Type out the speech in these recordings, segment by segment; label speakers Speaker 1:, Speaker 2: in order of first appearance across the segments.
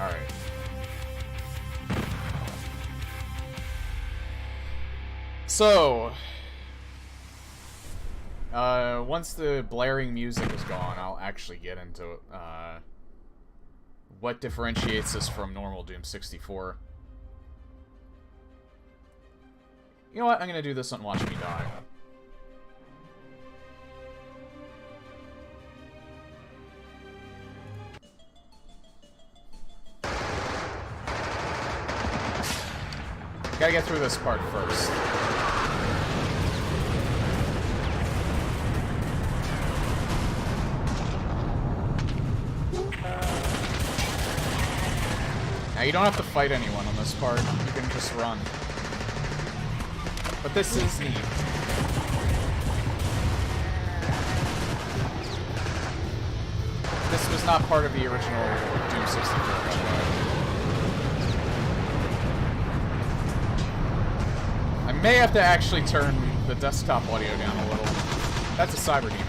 Speaker 1: Alright. So, once the blaring music is gone, I'll actually get into what differentiates this from normal Doom 64. You know what? I'm gonna do this on Watch Me Die. Gotta get through this part first. Now you don't have to fight anyone on this part, you can just run. But this is neat. This was not part of the original Doom 64, by the way. I may have to actually turn the desktop audio down a little. That's a cyber demon.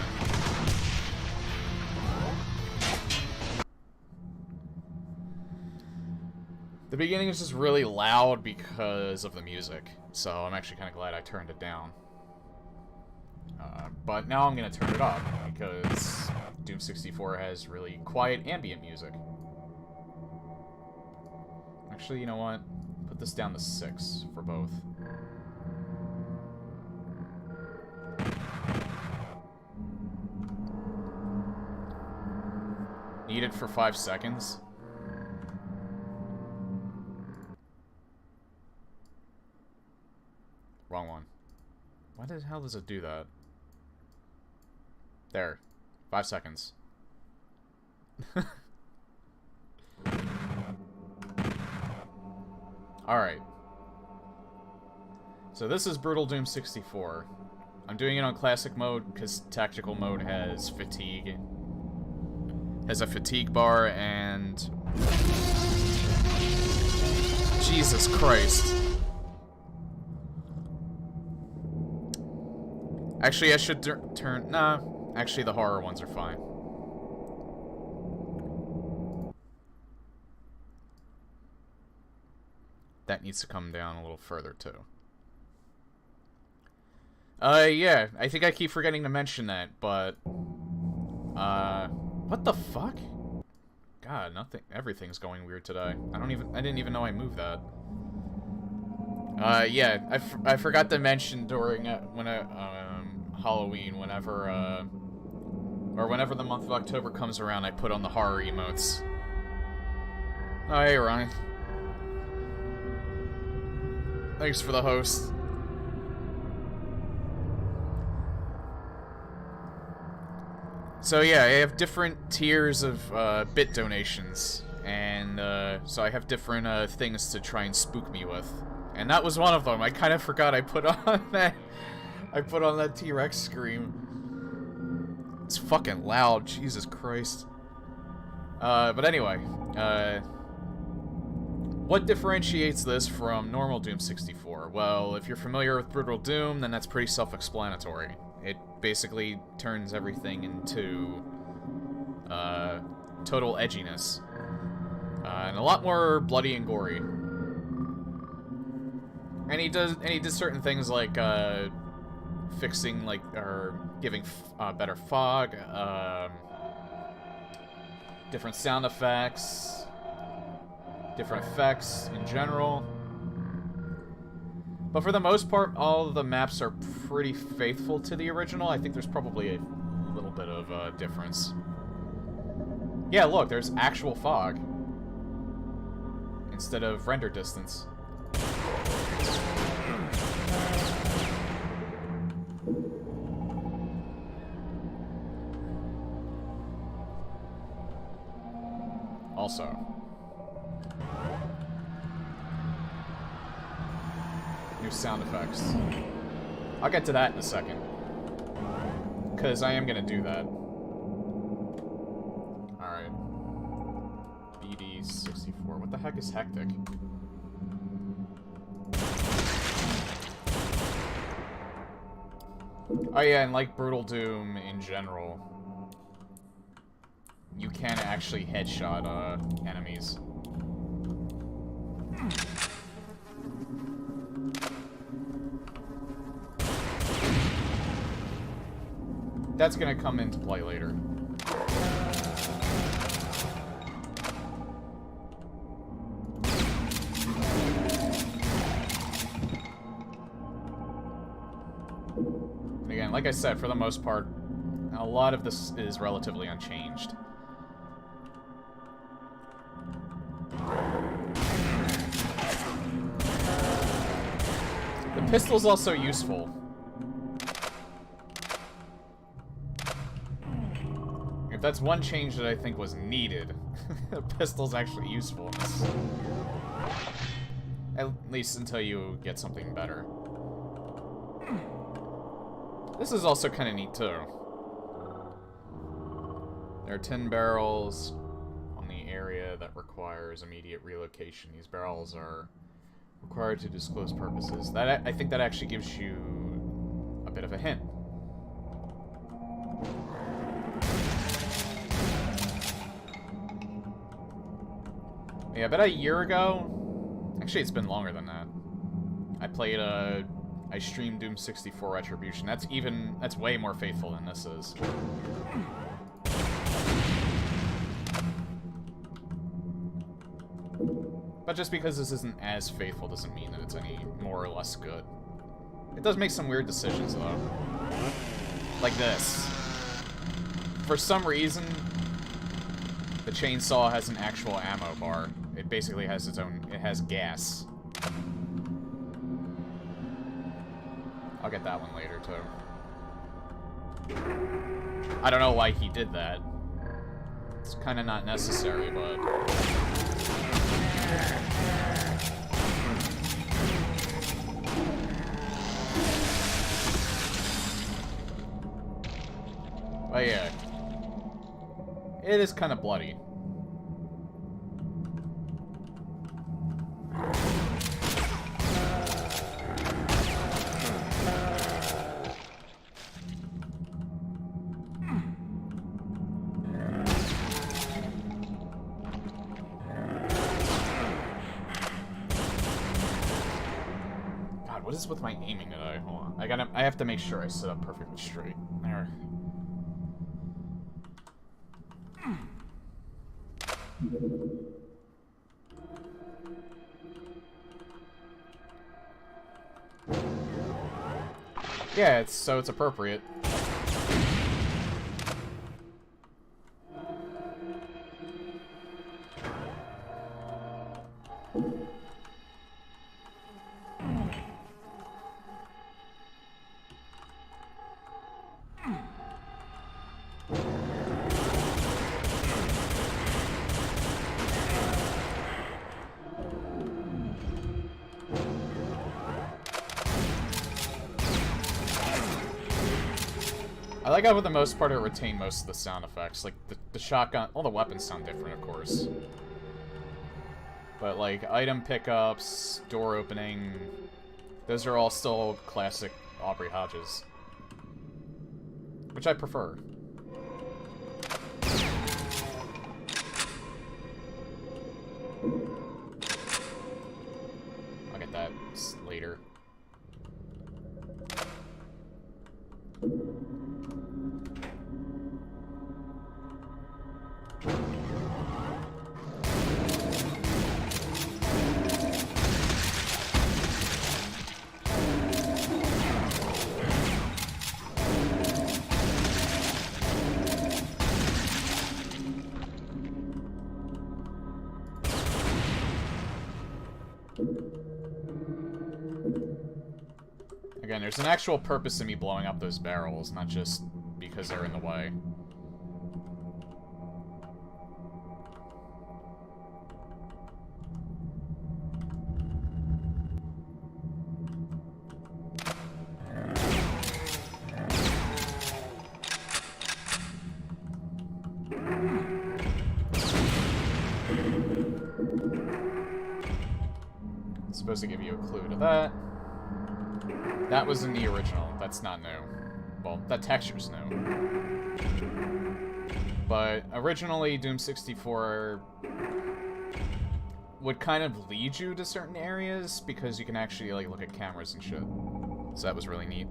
Speaker 1: The beginning is just really loud because of the music, so I'm actually kind of glad I turned it down. But now I'm going to turn it up, because Doom 64 has really quiet ambient music. Actually, you know what? Put this down to 6 for both. Need it for 5 seconds. Wrong one. Why the hell does it do that? There. 5 seconds. Alright. So this is Brutal Doom 64. I'm doing it on classic mode because tactical mode has fatigue. Has a fatigue bar and... Jesus Christ. Actually, I should turn... Nah. Actually, the horror ones are fine. That needs to come down a little further, too. Yeah. I think I keep forgetting to mention that, but... What the fuck? God, nothing... Everything's going weird today. I didn't even know I moved that. Yeah. I forgot to mention during... Halloween, whenever the month of October comes around, I put on the horror emotes. Oh, hey, Ryan. Thanks for the host. So yeah, I have different tiers of bit donations, and so I have different things to try and spook me with. And that was one of them. I kind of forgot I put on that... I put on that T-Rex scream. It's fucking loud, Jesus Christ. But anyway, what differentiates this from normal Doom 64? Well, if you're familiar with Brutal Doom, then that's pretty self-explanatory. It basically turns everything into total edginess. And a lot more bloody and gory. And he did certain things like fixing, like, or giving better fog, different sound effects, different effects in general. But for the most part, all of the maps are pretty faithful to the original. I think there's probably a little bit of difference. Yeah, look, there's actual fog instead of render distance. Also, new sound effects. I'll get to that in a second, because I am gonna do that. Alright. BD64. What the heck is hectic? Oh yeah, and like Brutal Doom in general, you can actually headshot enemies. That's gonna come into play later. And again, like I said, for the most part, a lot of this is relatively unchanged. The pistol's also useful. If that's one change that I think was needed, the pistol's actually useful in this. At least until you get something better. This is also kind of neat, too. There are 10 barrels on the area that requires immediate relocation. These barrels are required to disclose purposes. I think that actually gives you a bit of a hint. Yeah, about a year ago, actually it's been longer than that, I streamed Doom 64 Retribution. That's way more faithful than this is. But just because this isn't as faithful doesn't mean that it's any more or less good. It does make some weird decisions, though. Like this. For some reason, the chainsaw has an actual ammo bar. It basically has its own... It has gas. I'll get that one later, too. I don't know why he did that. It's kind of not necessary, but... But yeah. It is kind of bloody. What is with my aiming today? Hold on. I have to make sure I sit up perfectly straight. There. Yeah, it's appropriate. I like how, for the most part, it retained most of the sound effects. Like, the shotgun... All the weapons sound different, of course. But, like, item pickups, door opening... Those are all still classic Aubrey Hodges. Which I prefer. I'll get that later. Again, there's an actual purpose in me blowing up those barrels, not just because they're in the way. It's supposed to give you a clue to that. That was in the original. That's not new. Well, that texture's new. But originally, Doom 64 would kind of lead you to certain areas because you can actually, like, look at cameras and shit. So that was really neat.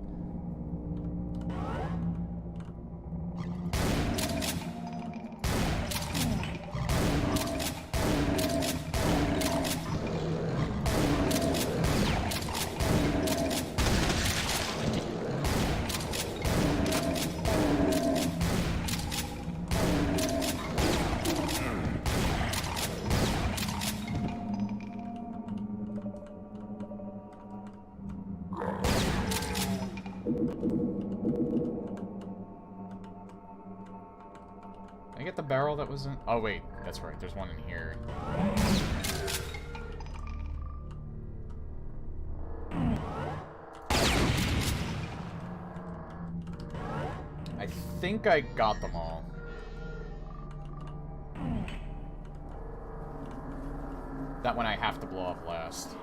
Speaker 1: Did I get the barrel that was in? Oh wait, that's right, there's one in here. I think I got them all. That one I have to blow up last.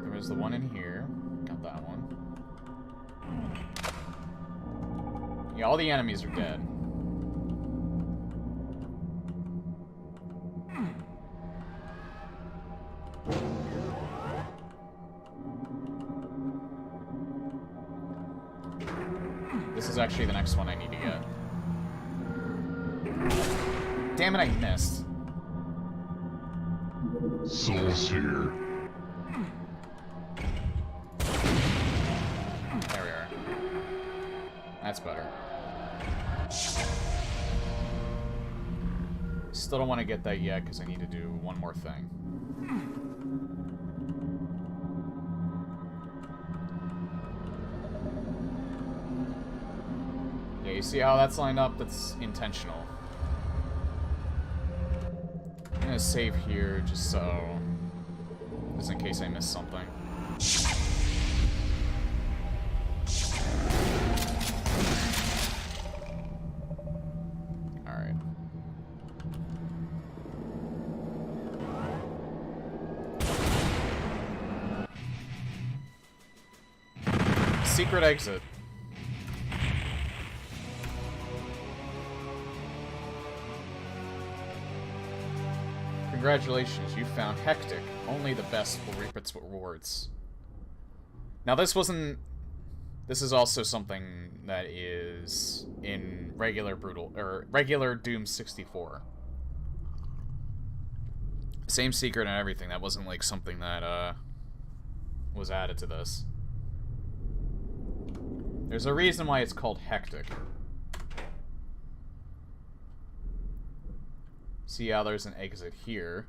Speaker 1: There was the one in here. Got that one. Yeah, all the enemies are dead. This is actually the next one I need to get. Damn it, I missed.
Speaker 2: Souls here.
Speaker 1: There we are. That's better. Still don't want to get that yet because I need to do one more thing. Yeah, you see how that's lined up? That's intentional. I'm gonna save here just so, just in case I miss something. Alright. Secret exit. Congratulations, you found Hectic. Only the best will reap its rewards. Now this wasn't... This is also something that is in regular Doom 64. Same secret and everything. That wasn't like something that was added to this. There's a reason why it's called Hectic. See how there's an exit here.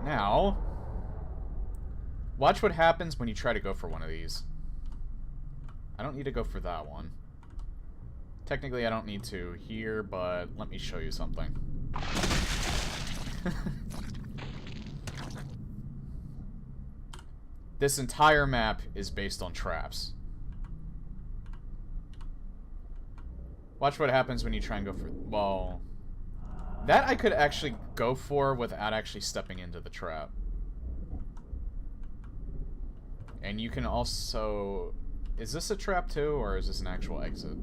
Speaker 1: Now, watch what happens when you try to go for one of these. I don't need to go for that one. Technically, I don't need to here, but let me show you something. This entire map is based on traps. Watch what happens when you try and go for... Well... That I could actually go for without actually stepping into the trap. And you can also... Is this a trap too, or is this an actual exit?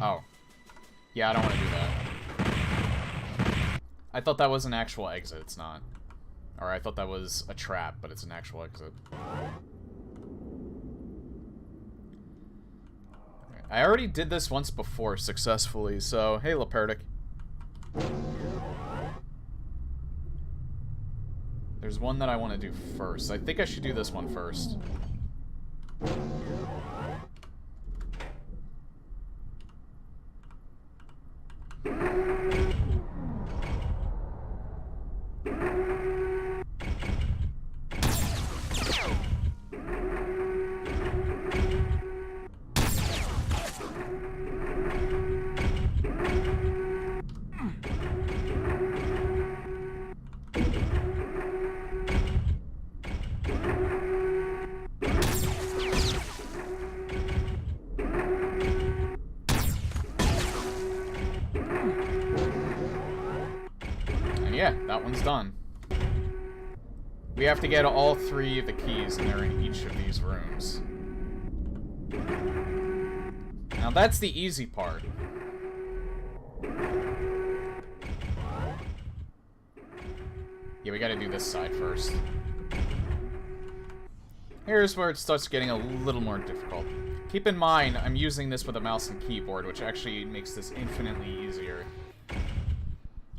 Speaker 1: Oh. Yeah, I don't want to do that. I thought that was an actual exit. It's not. Or I thought that was a trap, but it's an actual exit. I already did this once before successfully, so hey, Leperdic. There's one that I want to do first. I think I should do this one first. Yeah, that one's done. We have to get all 3 of the keys, and they're in each of these rooms. Now that's the easy part. Yeah, we gotta do this side first. Here's where it starts getting a little more difficult. Keep in mind, I'm using this with a mouse and keyboard, which actually makes this infinitely easier.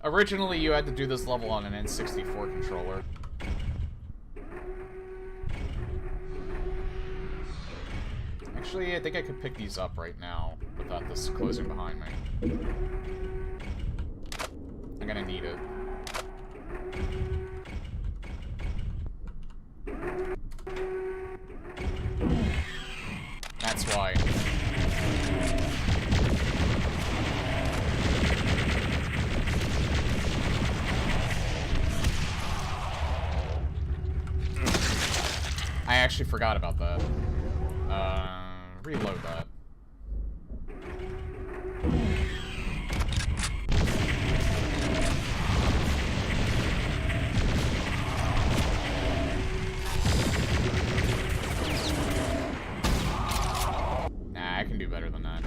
Speaker 1: Originally, you had to do this level on an N64 controller. Actually, I think I could pick these up right now without this closing behind me. I'm gonna need it. That's why. I actually forgot about that. Reload that. Nah, I can do better than that.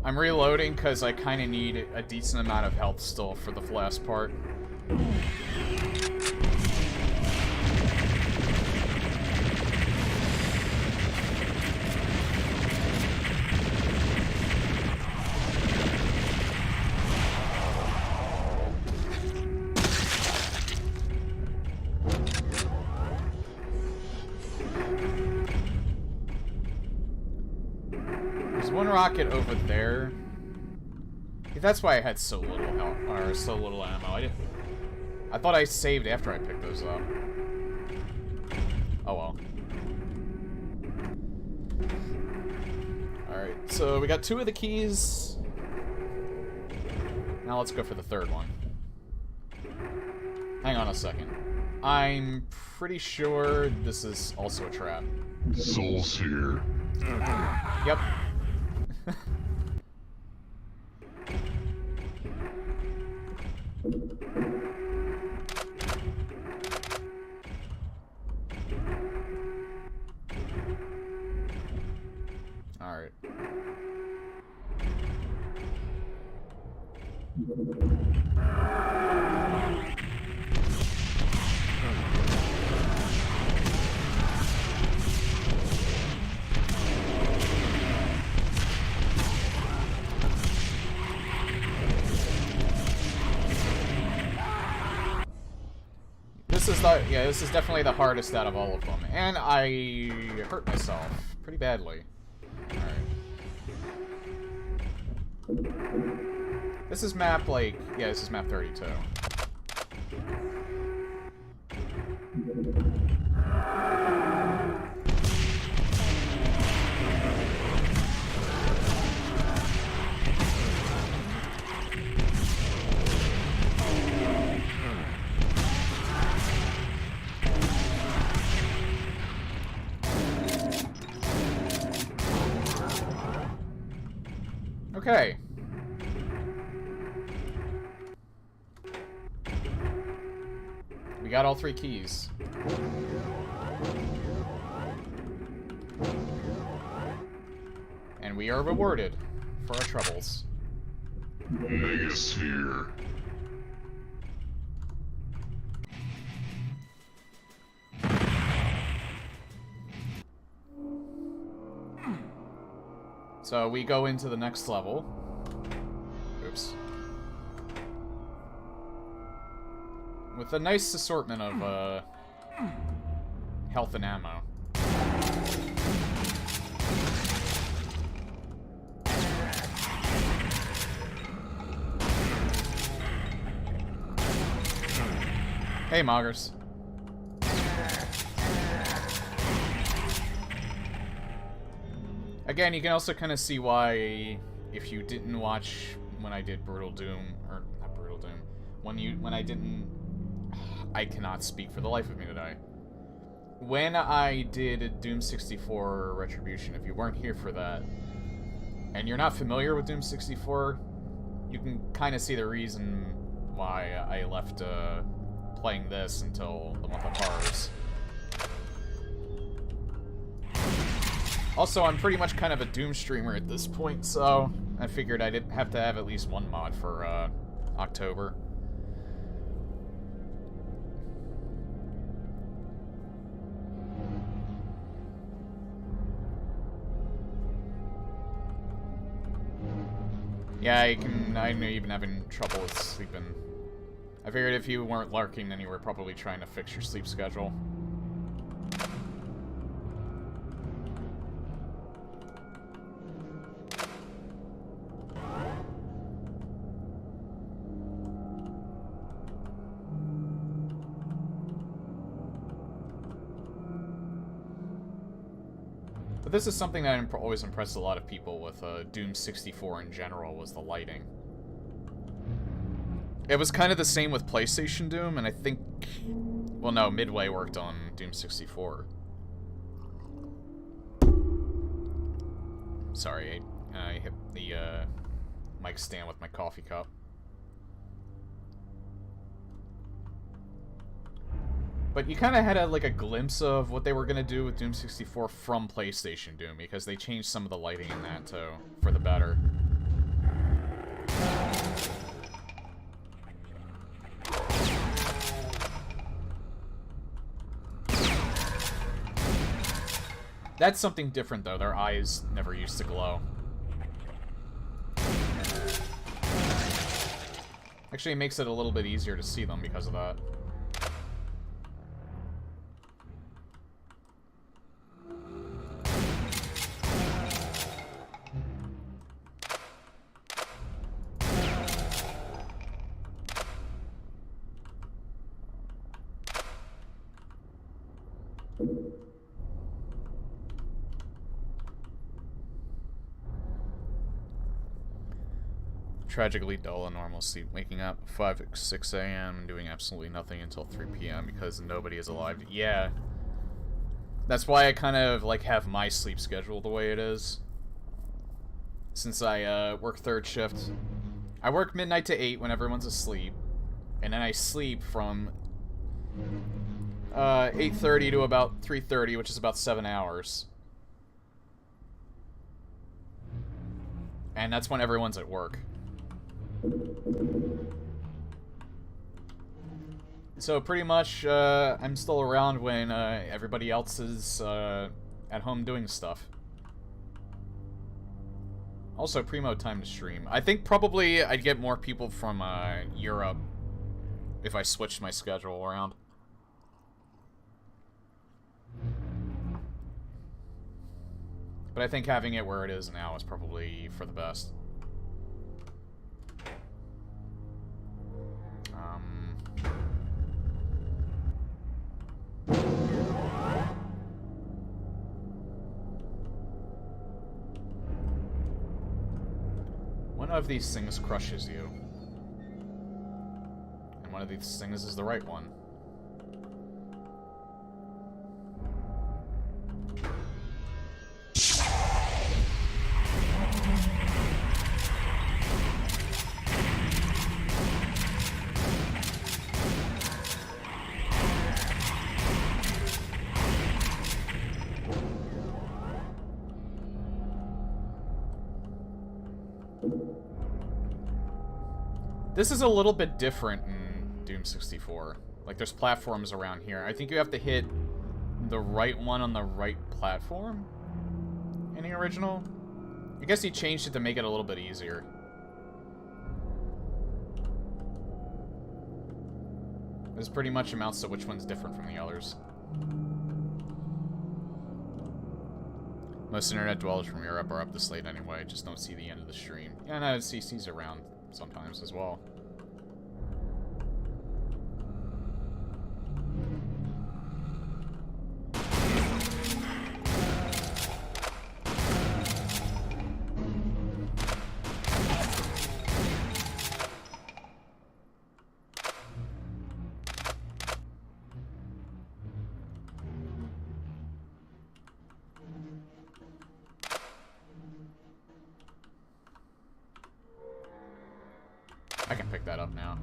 Speaker 1: I'm reloading because I kind of need a decent amount of health still for the last part. Rocket over there. Yeah, that's why I had so little health, or so little ammo. I thought I saved after I picked those up. Oh well. Alright, so we got 2 of the keys. Now let's go for the 3rd one. Hang on a second. I'm pretty sure this is also a trap.
Speaker 2: Soul's here.
Speaker 1: Yep. All right. This is definitely the hardest out of all of them, and I hurt myself pretty badly. Alright. This is map, this is map 32. Okay. We got all 3 keys. And we are rewarded for our troubles.
Speaker 2: Megasphere.
Speaker 1: So we go into the next level. Oops. With a nice assortment of, health and ammo. Hey, Moggers. Again, you can also kind of see why, if you didn't watch when I did Brutal Doom, or not Brutal Doom, when I didn't, I cannot speak for the life of me today. When I did Doom 64 Retribution, if you weren't here for that, and you're not familiar with Doom 64, you can kind of see the reason why I left playing this until the month of Horrors. Also, I'm pretty much kind of a Doom streamer at this point, so I figured I'd have to have at least one mod for October. Yeah, I know you've been having trouble with sleeping. I figured if you weren't larking, then you were probably trying to fix your sleep schedule. But this is something that always impressed a lot of people with Doom 64 in general, was the lighting. It was kind of the same with PlayStation Doom, and I think... Well, no, Midway worked on Doom 64. Sorry, I hit the mic stand with my coffee cup. But you kind of had like a glimpse of what they were going to do with Doom 64 from PlayStation Doom, because they changed some of the lighting in that, too, for the better. That's something different, though. Their eyes never used to glow. Actually, it makes it a little bit easier to see them because of that. Tragically dull and normal sleep, waking up 5, 6 a.m. and doing absolutely nothing until 3 p.m. because nobody is alive. Yeah. That's why I kind of, like, have my sleep schedule the way it is. Since I, work third shift. I work midnight to 8 when everyone's asleep. And then I sleep from, 8:30 to about 3:30, which is about 7 hours. And that's when everyone's at work. So pretty much, I'm still around when everybody else is at home doing stuff. Also, primo time to stream. I think probably I'd get more people from Europe if I switched my schedule around. But I think having it where it is now is probably for the best. One of these things crushes you. And one of these things is the right one. This is a little bit different in Doom 64. Like, there's platforms around here. I think you have to hit the right one on the right platform in the original. I guess he changed it to make it a little bit easier. This pretty much amounts to which one's different from the others. Most internet dwellers from Europe are up this late anyway, just don't see the end of the stream. Yeah, no, CC's around sometimes as well. I can pick that up now.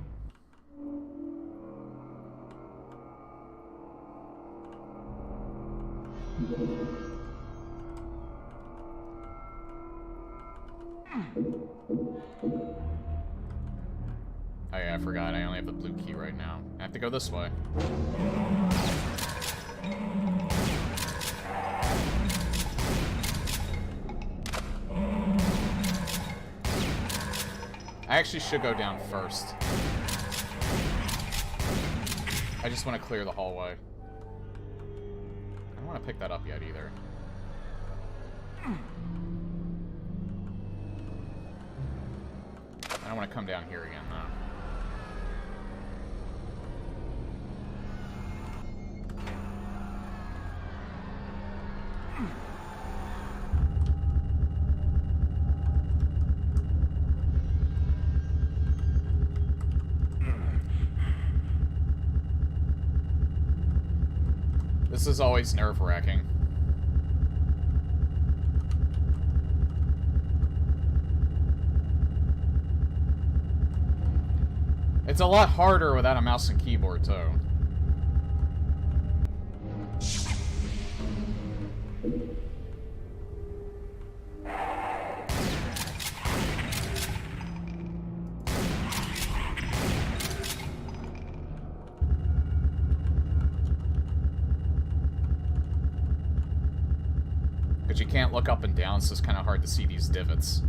Speaker 1: Oh yeah, I forgot. I only have the blue key right now. I have to go this way. I actually should go down first. I just want to clear the hallway. I don't want to pick that up yet either. I don't want to come down here again, though. This is always nerve-wracking. It's a lot harder without a mouse and keyboard, too. Because you can't look up and down, so it's kind of hard to see these divots.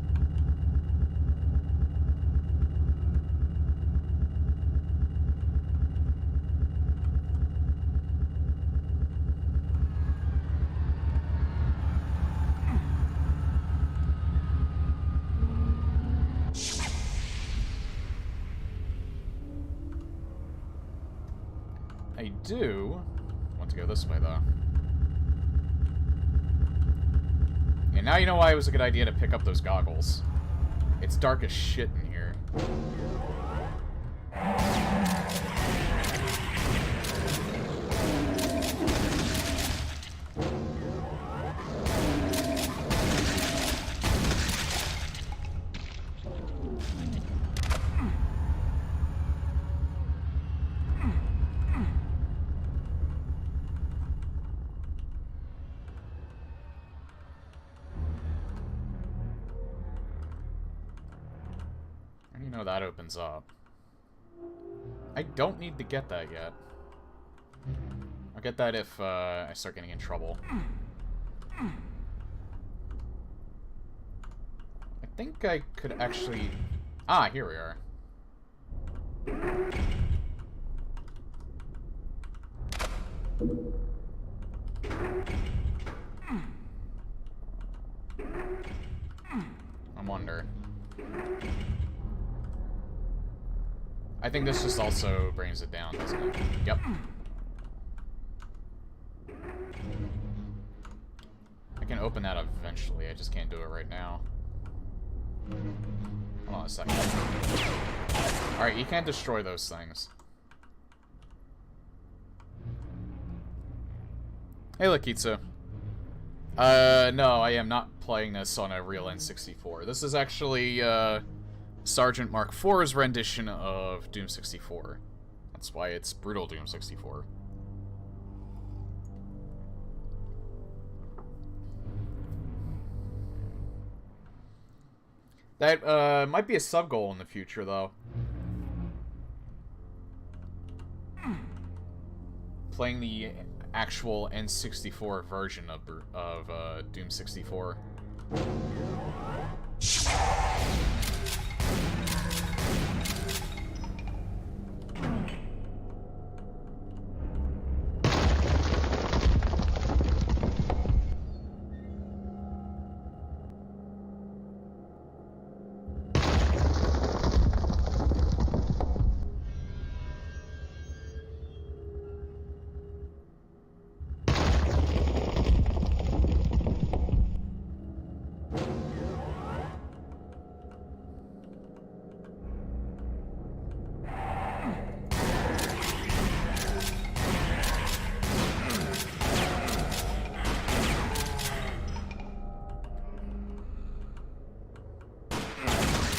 Speaker 1: I do want to go this way, though. And now you know why it was a good idea to pick up those goggles. It's dark as shit in here. You know that opens up. I don't need to get that yet. I'll get that if I start getting in trouble. I think I could actually... Ah, here we are. I wonder. I think this just also brings it down, doesn't it? Yep. I can open that eventually, I just can't do it right now. Hold on a second. Alright, you can't destroy those things. Hey, Lakitsu. No, I am not playing this on a real N64. This is actually, Sergeant Mark IV's rendition of Doom 64. That's why it's Brutal Doom 64. That might be a sub-goal in the future, though. Playing the actual N64 version of Doom 64.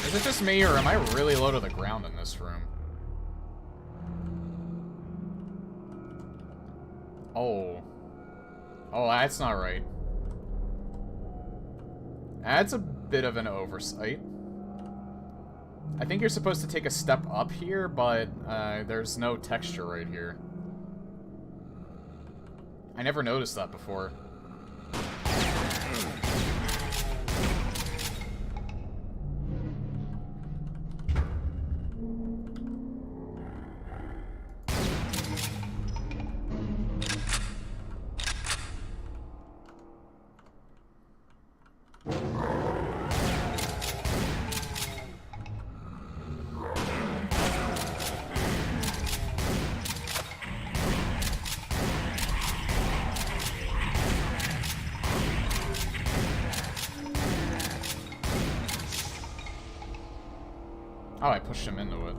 Speaker 1: Is it just me, or am I really low to the ground in this room? Oh. Oh, that's not right. That's a bit of an oversight. I think you're supposed to take a step up here, but there's no texture right here. I never noticed that before. Oh, I pushed him into it.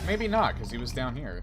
Speaker 1: Maybe not, because he was down here.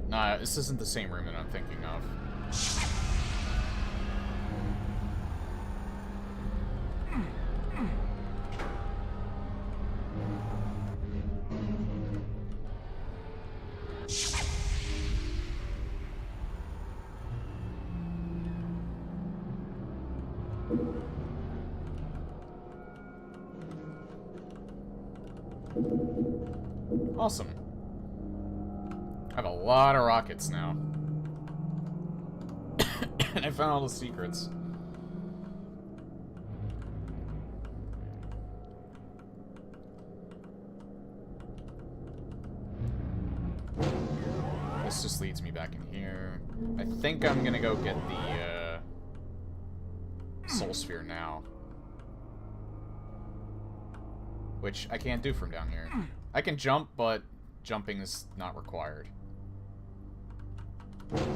Speaker 1: Nah, this isn't the same room that I'm thinking of. Awesome. I have a lot of rockets now. And I found all the secrets. This just leads me back in here. I think I'm gonna go get the Soul Sphere now. Which I can't do from down here. I can jump, but jumping is not required.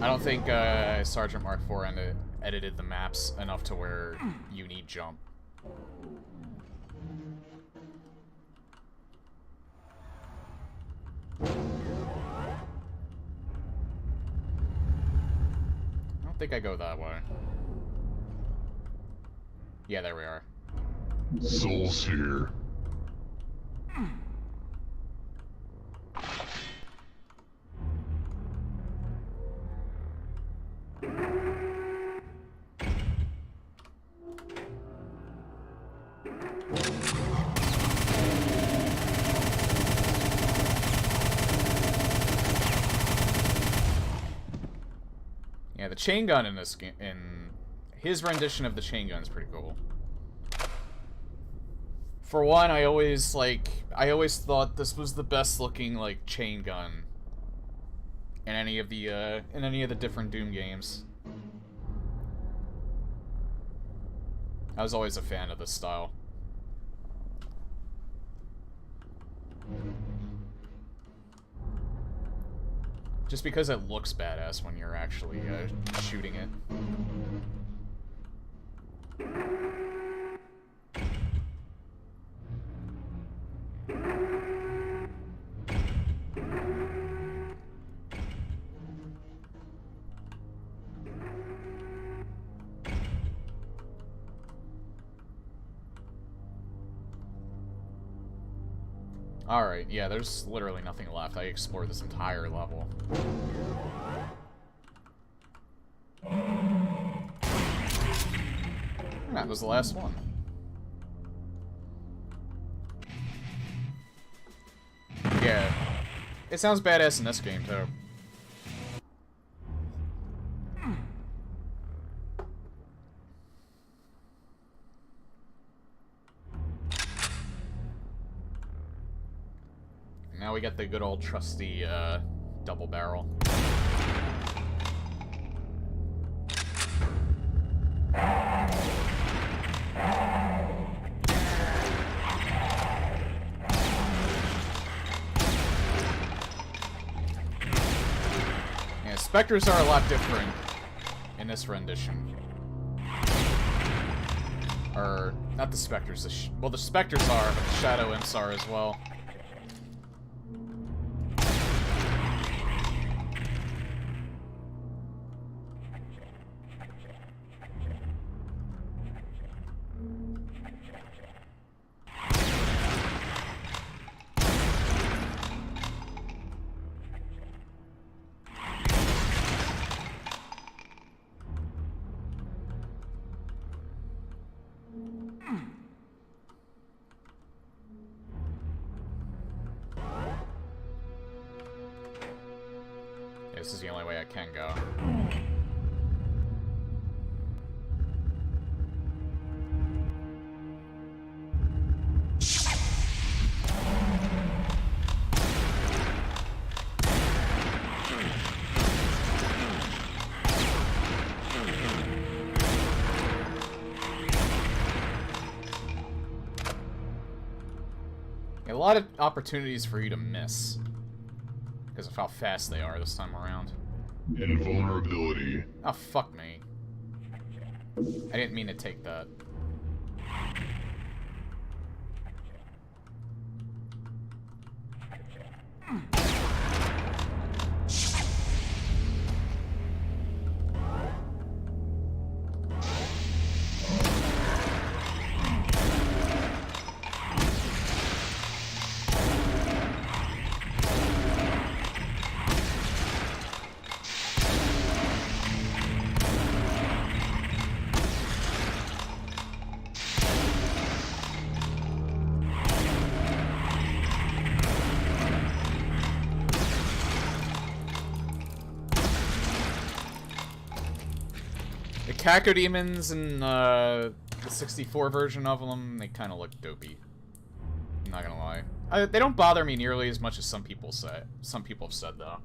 Speaker 1: I don't think Sergeant Mark IV edited the maps enough to where you need jump. I don't think I go that way. Yeah, there we are.
Speaker 2: Soul Sphere.
Speaker 1: Yeah, the chain gun in this game, in his rendition of the chain gun is pretty cool. For one, I always thought this was the best looking like chain gun in any of the different Doom games. I was always a fan of this style. Just because it looks badass when you're actually shooting it. Alright, yeah, there's literally nothing left. I explored this entire level. That was the last one. Yeah. It sounds badass in this game, too. we get the good old trusty, double barrel. Yeah, Spectres are a lot different in this rendition. Or, not the Spectres, well, the Spectres are, but the Shadow Imps are as well. This is the only way I can go. A lot of opportunities for you to miss. Because of how fast they are this time around.
Speaker 2: Invulnerability.
Speaker 1: Oh, fuck me. I didn't mean to take that. Cacodemons and the 64 version of them, they kind of look dopey. I'm not gonna lie. They don't bother me nearly as much as some people say. Some people have said, though.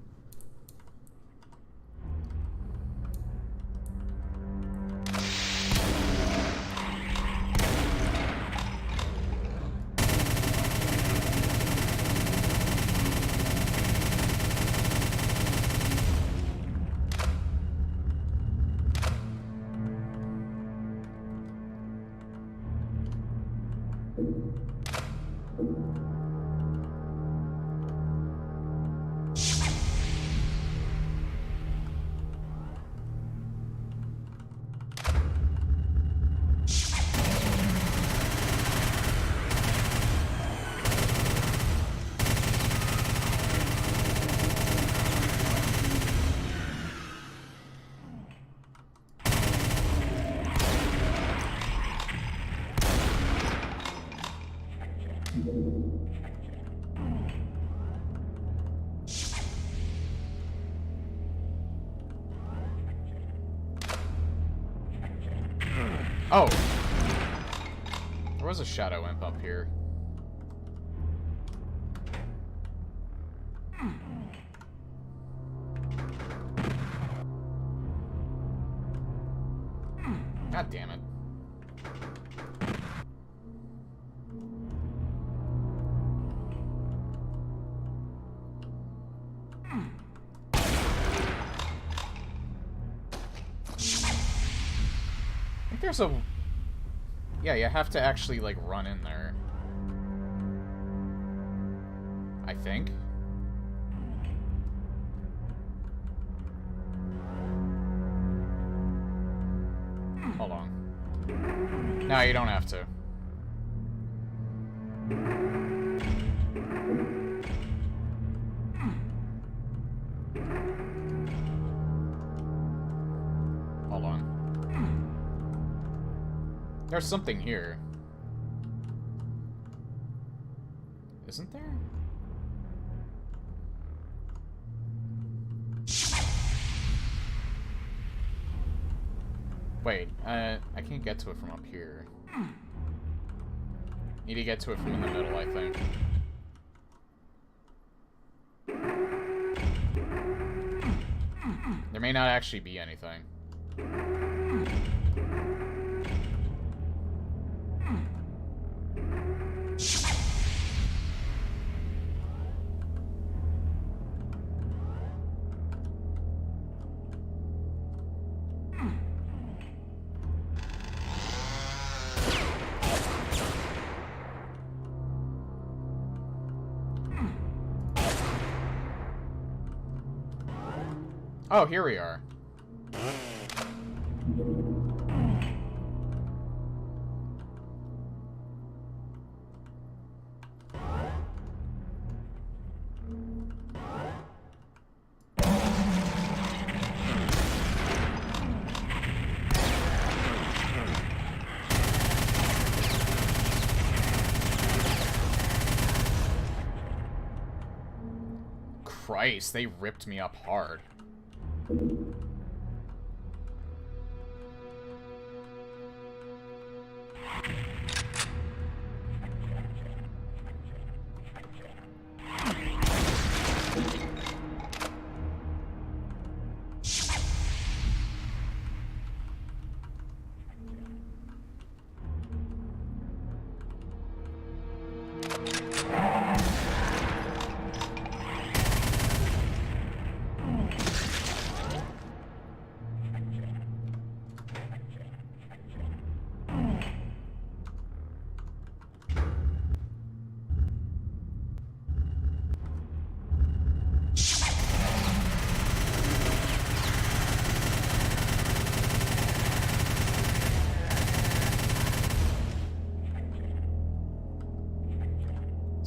Speaker 1: Oh! There was a Shadow Imp up here. God damn it. I think there's a... Yeah, you have to actually, like, run in there. I think. Hold on. No, you don't have to. Hold on. There's something here. Isn't there? Wait, I can't get to it from up here. Need to get to it from in the middle, I think. may not actually be anything. Oh, here we are. Christ, they ripped me up hard.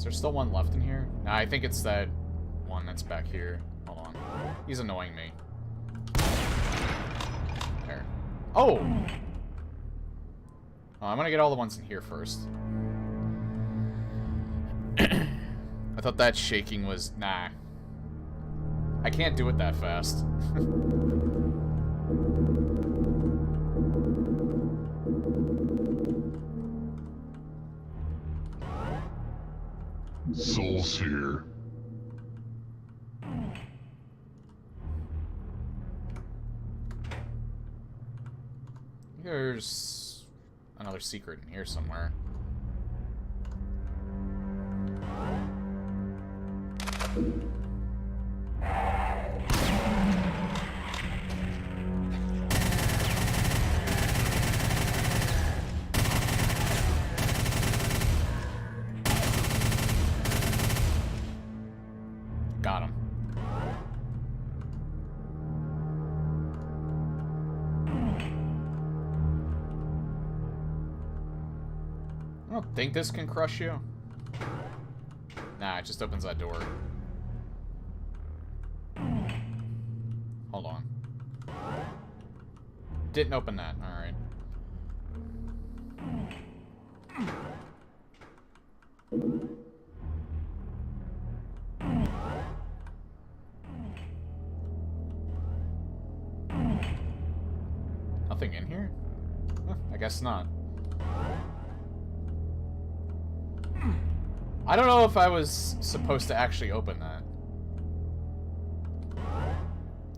Speaker 1: There's still one left in here? Nah, I think it's that one that's back here. Hold on. He's annoying me. There. Oh! Oh, I'm gonna get all the ones in here first. I thought that shaking was... Nah. I can't do it that fast.
Speaker 2: Soul Sphere.
Speaker 1: There's another secret in here somewhere. Got him. I don't think this can crush you. Nah, it just opens that door. Hold on. Didn't open that. Alright. Nothing in here? Huh, I guess not. I don't know if I was supposed to actually open that.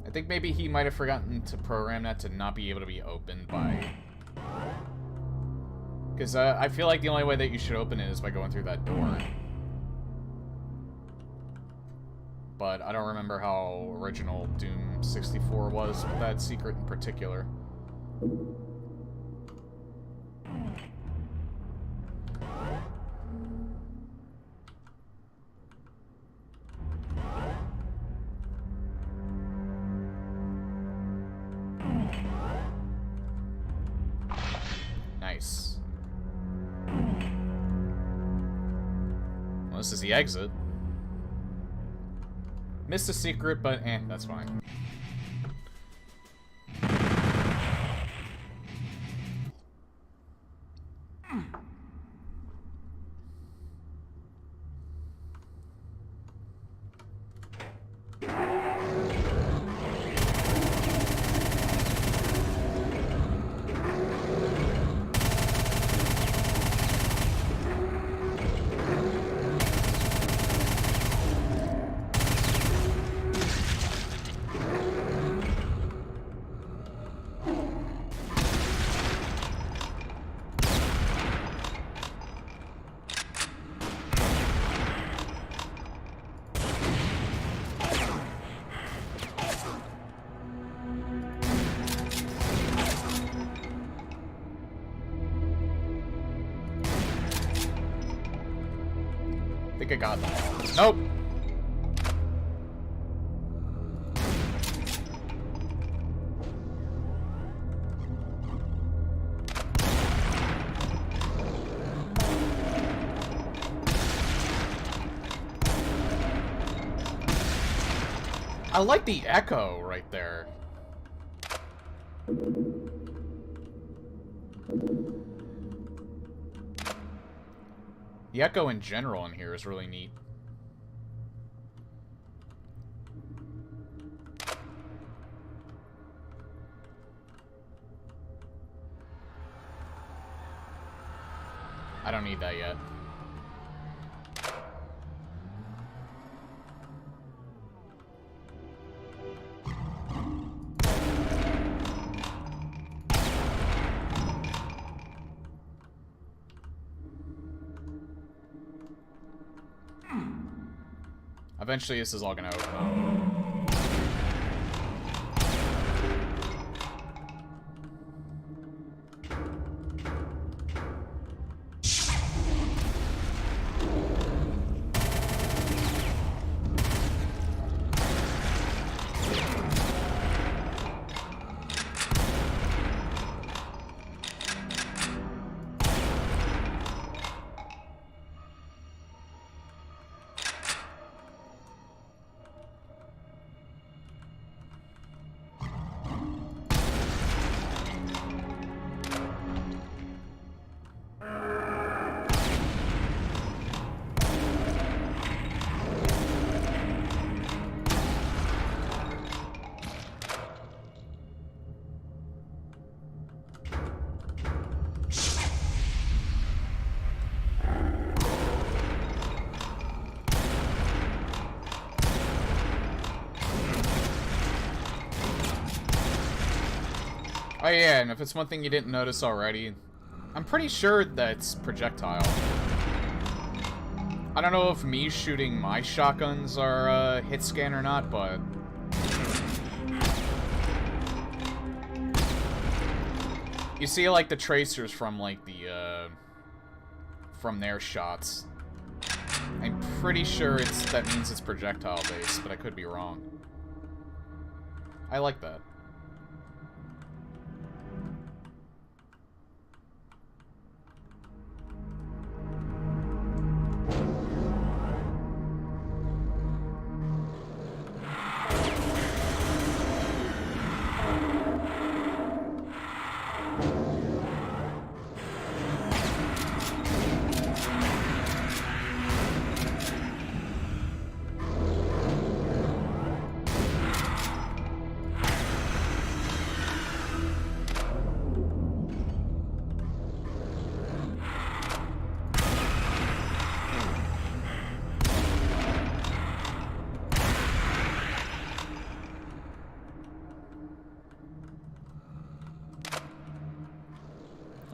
Speaker 1: I think maybe he might have forgotten to program that to not be able to be opened by... Because I feel like the only way that you should open it is by going through that door. But I don't remember how original Doom 64 was with that secret in particular. Nice. Well, this is the exit. Missed a secret, but that's fine. I think I got them all. Nope! I like the echo right there. The echo in general in here is really neat. I don't need that yet. Eventually, this is all gonna open up. Oh yeah, and if it's one thing you didn't notice already, I'm pretty sure that's projectile. I don't know if me shooting my shotguns are hit scan or not, but you see like the tracers from like the from their shots. I'm pretty sure that means it's projectile based, but I could be wrong. I like that.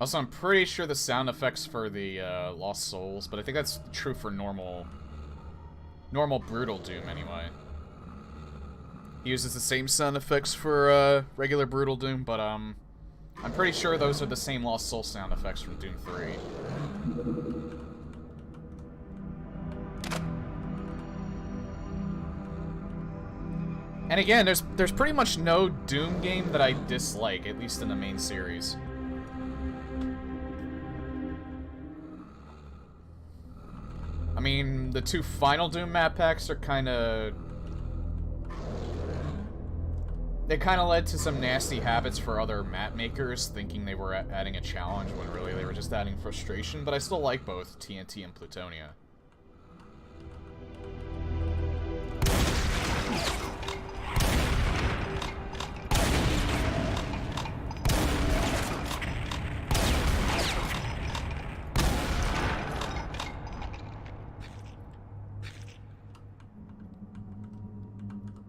Speaker 1: Also, I'm pretty sure the sound effects for the Lost Souls, but I think that's true for normal Brutal Doom anyway. He uses the same sound effects for regular Brutal Doom, but I'm pretty sure those are the same Lost Soul sound effects from Doom 3. And again, there's pretty much no Doom game that I dislike, at least in the main series. I mean, the two final Doom map packs are kinda... They kinda led to some nasty habits for other map makers, thinking they were adding a challenge when really they were just adding frustration, but I still like both TNT and Plutonia.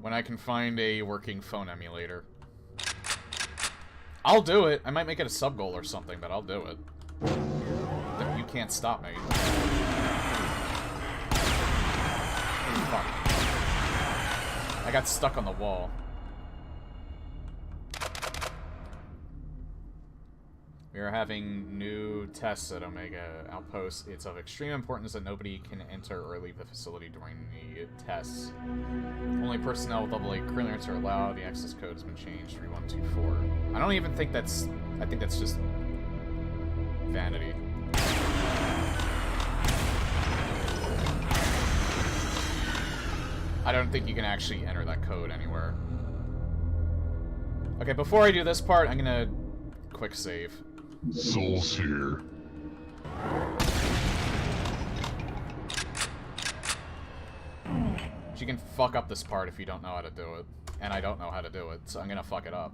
Speaker 1: When I can find a working phone emulator. I'll do it. I might make it a sub-goal or something, but I'll do it. You can't stop me. Fuck. I got stuck on the wall. We are having new tests at Omega Outpost. It's of extreme importance that nobody can enter or leave the facility during the tests. Only personnel with level 8 clearance are allowed. The access code has been changed, 3124. I don't even think that's... I think that's just... vanity. I don't think you can actually enter that code anywhere. Okay, before I do this part, I'm gonna quick save.
Speaker 2: Soul Sphere.
Speaker 1: You can fuck up this part if you don't know how to do it. And I don't know how to do it, so I'm gonna fuck it up.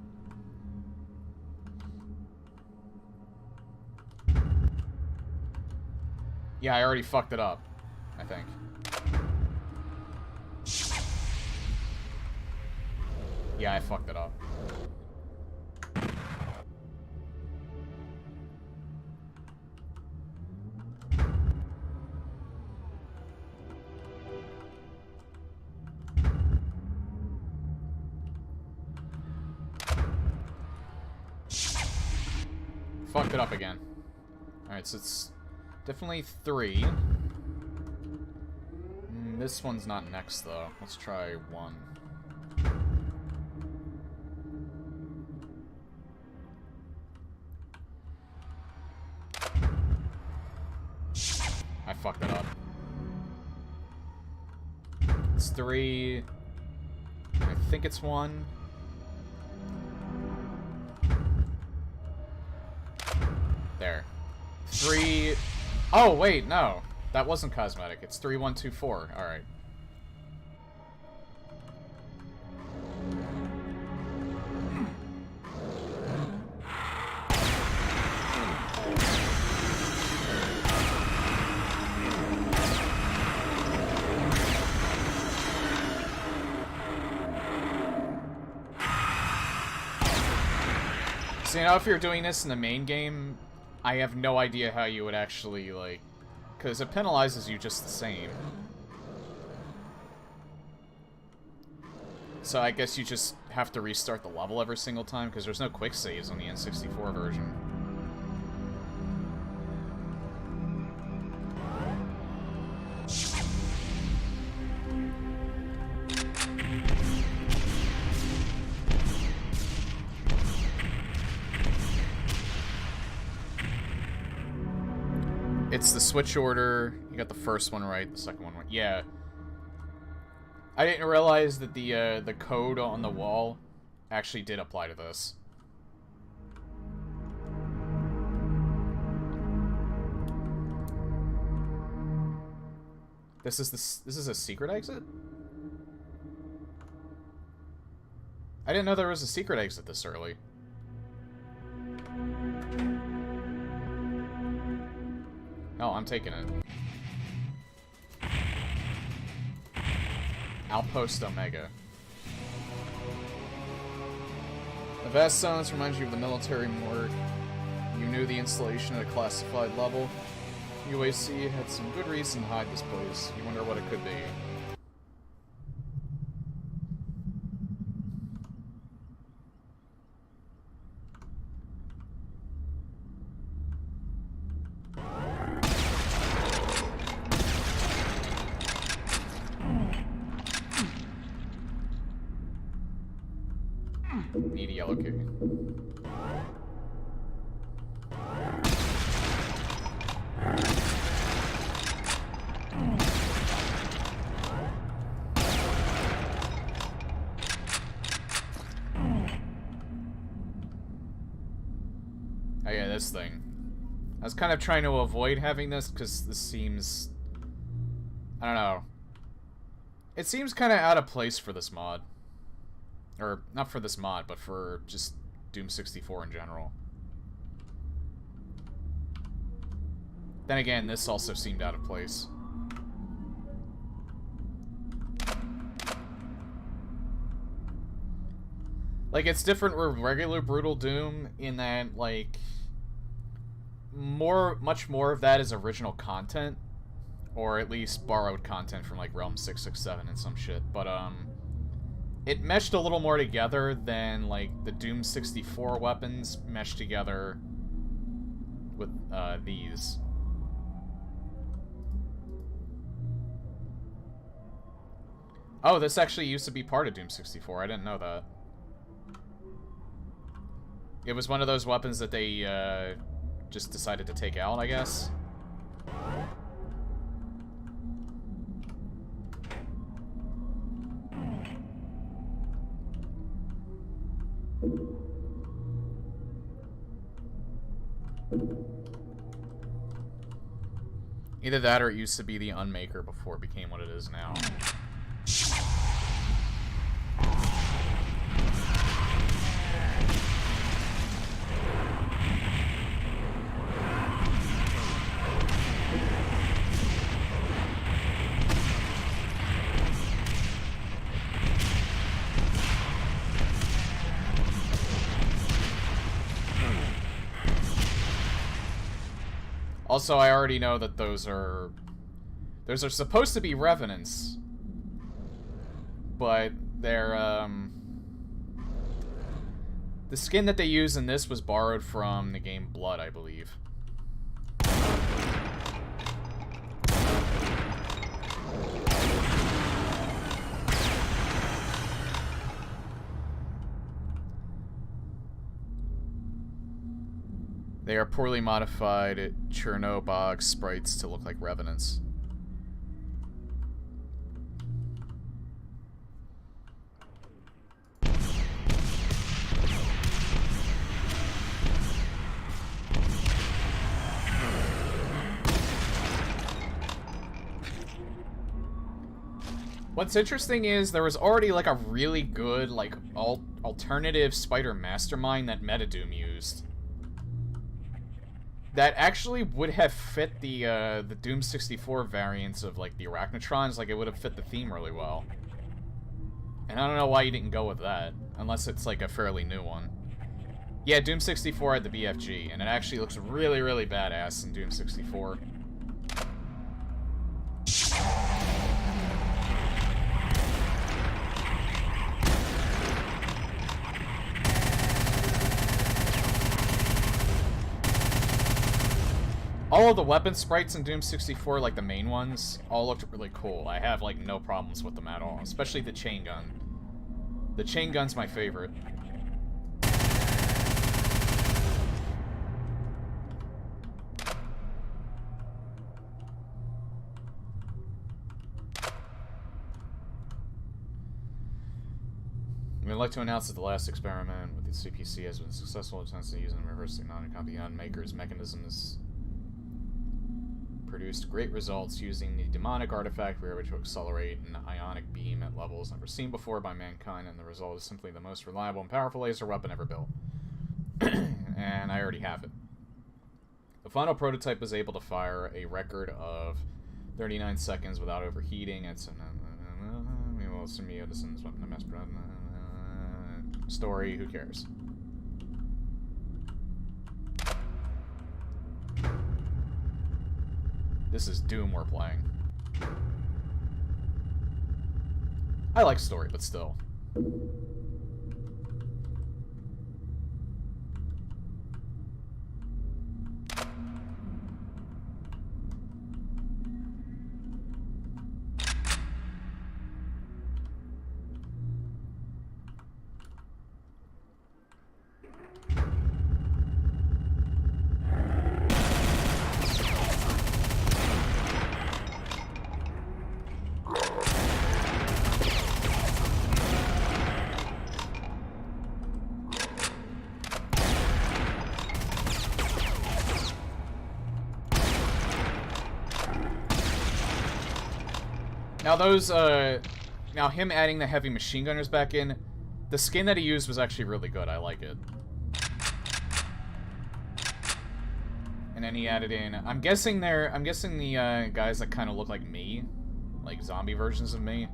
Speaker 1: Yeah, I already fucked it up, I think. Yeah, I fucked it up. Fucked it up again. Alright, so it's definitely 3. This one's not next, though. Let's try 1. I fucked it up. It's 3. I think it's 1. There. 3... Oh, wait, no. That wasn't cosmetic. It's 3124. Alright. So, you know, if you're doing this in the main game, I have no idea how you would actually, like... Because it penalizes you just the same. So I guess you just have to restart the level every single time, because there's no quick saves on the N64 version. It's the switch order. You got the first one right, the second one right. Yeah. I didn't realize that the code on the wall actually did apply to this. This is a secret exit? I didn't know there was a secret exit this early. Oh, I'm taking it. Outpost Omega. The vast silence reminds you of the military morgue. You knew the installation at a classified level. UAC had some good reason to hide this place. You wonder what it could be. Need a yellow key. Oh yeah, this thing. I was kind of trying to avoid having this because this seems... I don't know. It seems kind of out of place for this mod. Or, not for this mod, but for just Doom 64 in general. Then again, this also seemed out of place. Like, it's different with regular Brutal Doom in that, like, much more of that is original content. Or at least borrowed content from, like, Realm 667 and some shit. But, it meshed a little more together than, like, the Doom 64 weapons meshed together with these. Oh, this actually used to be part of Doom 64. I didn't know that. It was one of those weapons that they just decided to take out, I guess. Either that or it used to be the Unmaker before it became what it is now. Also, I already know that those are supposed to be Revenants, but they're, the skin that they use in this was borrowed from the game Blood, I believe. They are poorly modified Chernobog sprites to look like Revenants. What's interesting is there was already like a really good like alternative spider mastermind that Metadoom used. That actually would have fit the Doom 64 variants of, like, the Arachnotrons. Like, it would have fit the theme really well. And I don't know why you didn't go with that. Unless it's, like, a fairly new one. Yeah, Doom 64 had the BFG, and it actually looks really, really badass in Doom 64. All of the weapon sprites in Doom 64, like the main ones, all looked really cool. I have, like, no problems with them at all. Especially the chain gun. The chain gun's my favorite. We'd like to announce that the last experiment with the CPC has been successful. Attempts to use and reverse the non-copy Unmaker's mechanisms produced great results using the demonic artifact. We were able to accelerate an ionic beam at levels never seen before by mankind, and the result is simply the most reliable and powerful laser weapon ever built. And I already have it. The final prototype was able to fire a record of 39 seconds without overheating. It's an story, who cares? This is Doom we're playing. I like story, but still. Now those, now him adding the heavy machine gunners back in, the skin that he used was actually really good. I like it. And then he added in, I'm guessing the guys that kind of look like me, like zombie versions of me.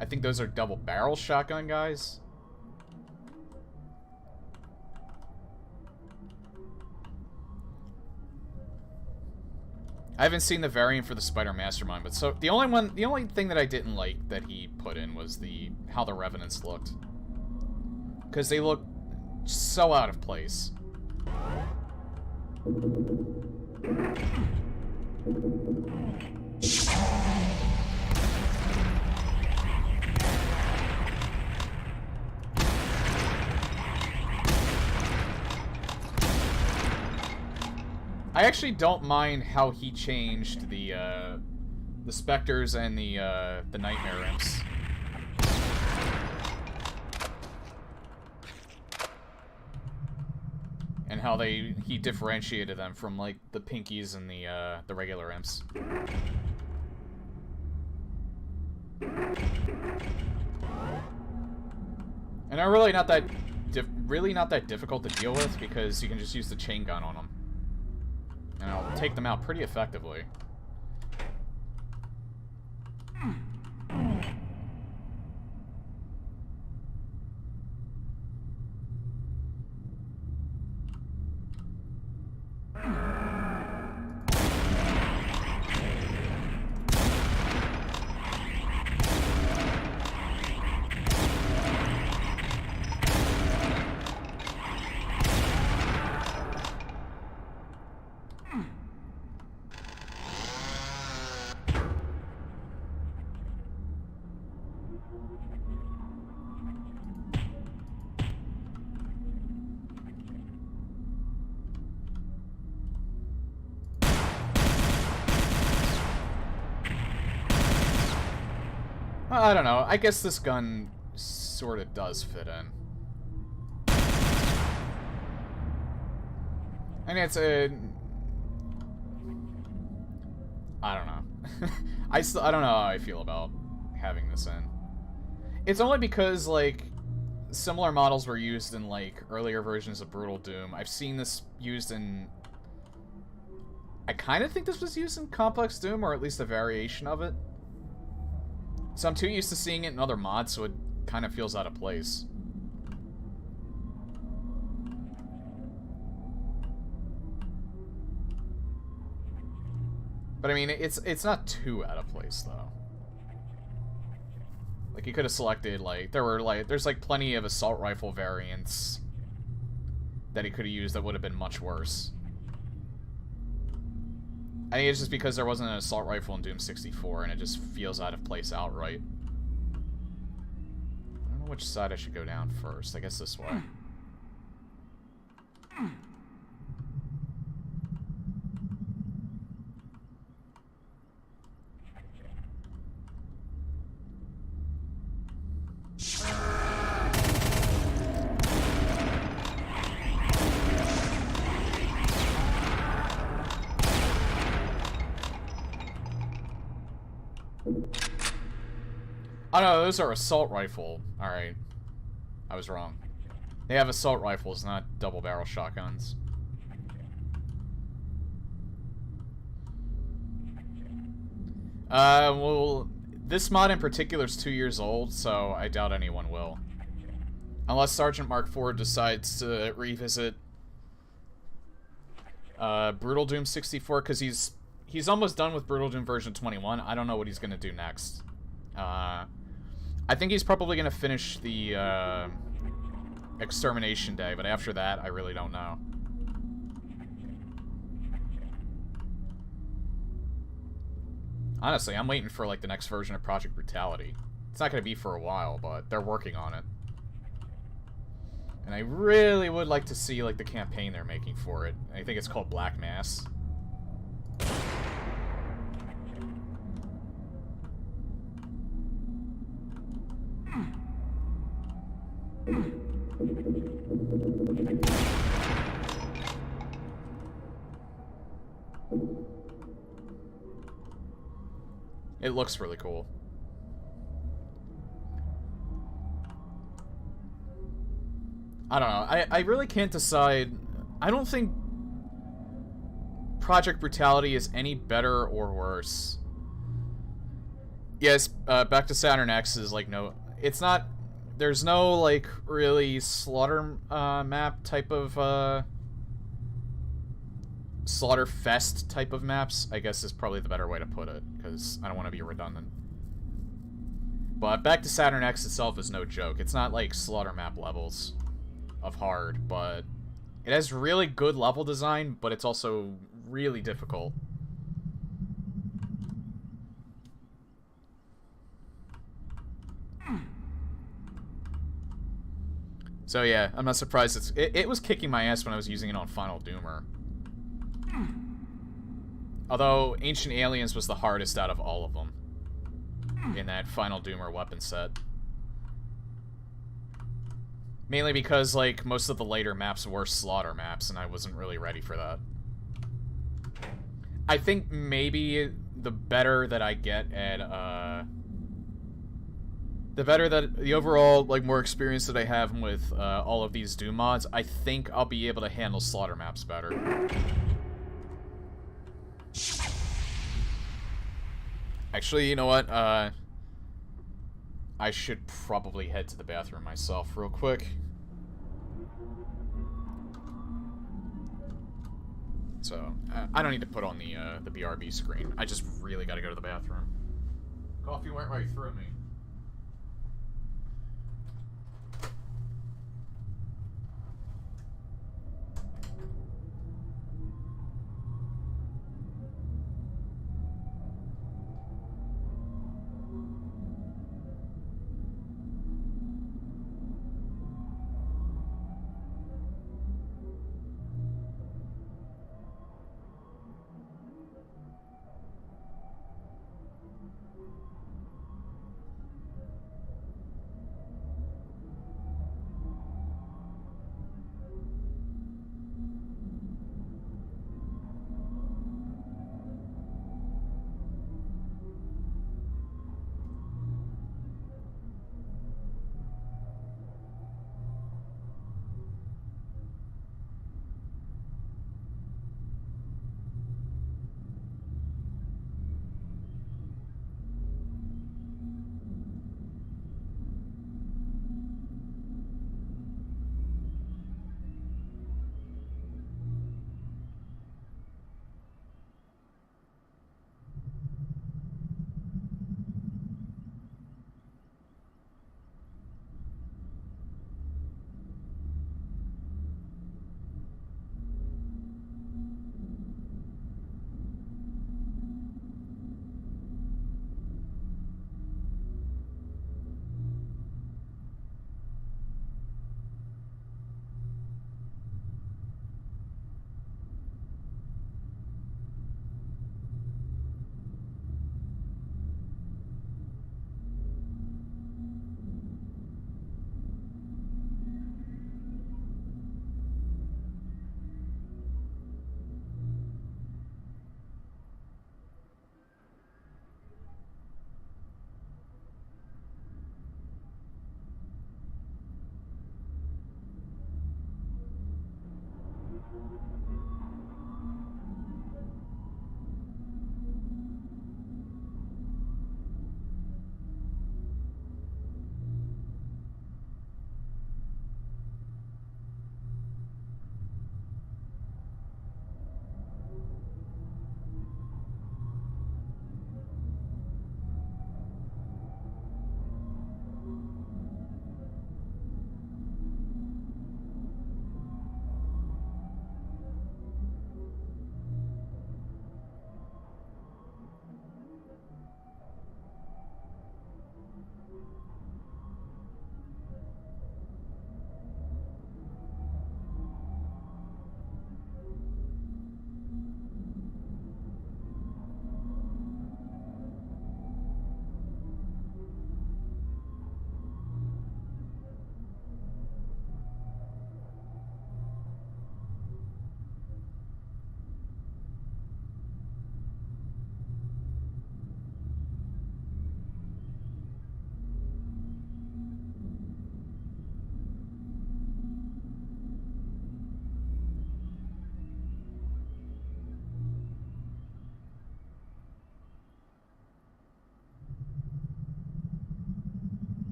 Speaker 1: I think those are double barrel shotgun guys. I haven't seen the variant for the Spider Mastermind, but so the only thing that I didn't like that he put in was how the Revenants looked. 'Cause they look so out of place. I actually don't mind how he changed the specters and the nightmare imps. And how he differentiated them from, like, the pinkies and the regular imps. And they're really not that difficult to deal with, because you can just use the chain gun on them. And I'll take them out pretty effectively. I don't know. I guess this gun sort of does fit in. I mean, it's a... I don't know. I don't know how I feel about having this in. It's only because, like, similar models were used in, like, earlier versions of Brutal Doom. I've seen this used in... I kind of think this was used in Complex Doom, or at least a variation of it. So I'm too used to seeing it in other mods, so it kind of feels out of place. But I mean, it's not too out of place, though. Like, you could have selected, like, there's like plenty of assault rifle variants that he could have used that would have been much worse. I think it's just because there wasn't an assault rifle in Doom 64, and it just feels out of place outright. I don't know which side I should go down first. I guess this way. Oh no, those are assault rifle. Alright. I was wrong. They have assault rifles, not double barrel shotguns. Well, this mod in particular is 2 years old, so I doubt anyone will. Unless Sergeant Mark IV decides to revisit Brutal Doom 64, because he's almost done with Brutal Doom version 21. I don't know what he's gonna do next. I think he's probably gonna finish the Extermination Day, but after that, I really don't know. Honestly, I'm waiting for, like, the next version of Project Brutality. It's not gonna be for a while, but they're working on it. And I really would like to see, like, the campaign they're making for it. I think it's called Black Mass. It looks really cool. I don't know. I really can't decide. I don't think Project Brutality is any better or worse. Yes, Back to Saturn X is like no... It's not... There's no, like, really slaughter map type of... Slaughterfest type of maps, I guess is probably the better way to put it, because I don't want to be redundant. But Back to Saturn X itself is no joke. It's not like slaughter map levels of hard, but It has really good level design, but it's also really difficult. So yeah, I'm not surprised it was kicking my ass when I was using it on Final Doomer. Although Ancient Aliens was the hardest out of all of them in that Final Doomer weapon set. Mainly because, like, most of the later maps were slaughter maps, and I wasn't really ready for that. I think maybe the better that I get at, the overall, like, more experience that I have with, all of these Doom mods, I think I'll be able to handle slaughter maps better. Actually, you know what, I should probably head to the bathroom myself real quick. So, I don't need to put on the BRB screen. I just really gotta go to the bathroom. Coffee went right through me.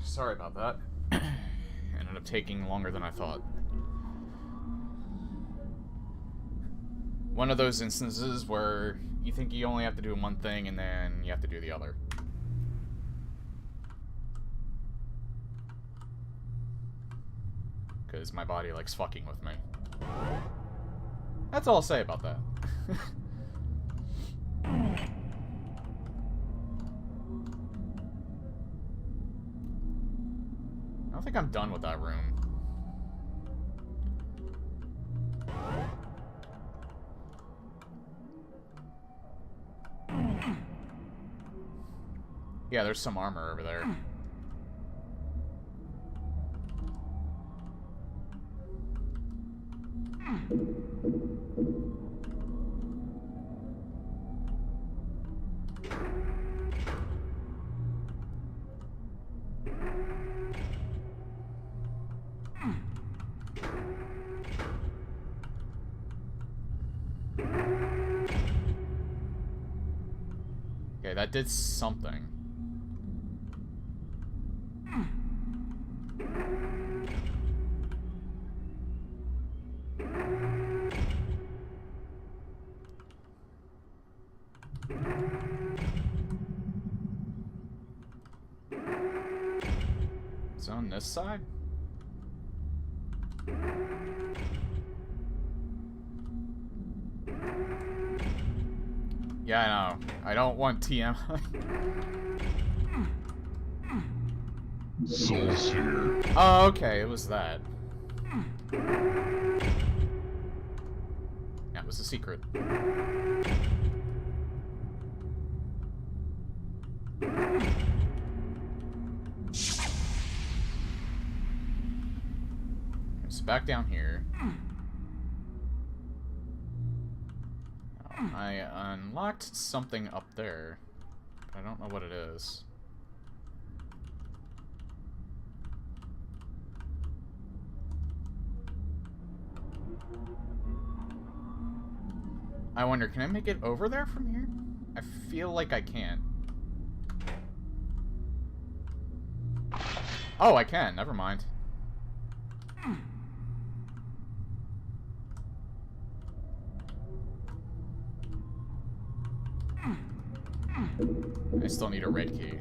Speaker 1: Sorry about that. Ended up taking longer than I thought. One of those instances where you think you only have to do one thing and then you have to do the other. Because my body likes fucking with me. That's all I'll say about that. I don't think I'm done with that room. Yeah, there's some armor over there. Okay, that did something. It's on this side? Yeah, I know. I don't want TM.
Speaker 2: Soul Sphere.
Speaker 1: Oh, okay, it was that. That was the secret. So back down here. I unlocked something up there, but I don't know what it is. I wonder, can I make it over there from here? I feel like I can't. Oh, I can. Never mind. I still need a red key.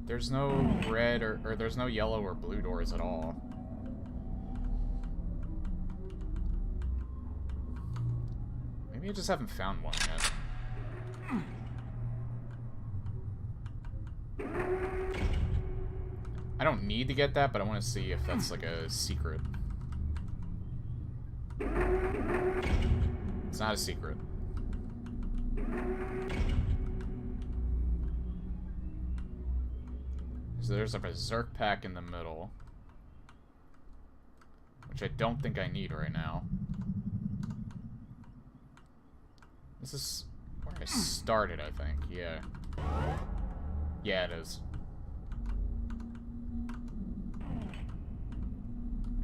Speaker 1: There's no red or there's no yellow or blue doors at all. Maybe I just haven't found one yet. I don't need to get that, but I want to see if that's like a secret. It's not a secret. So there's a berserk pack in the middle, which I don't think I need right now. This is where I started, I think. Yeah. Yeah, it is.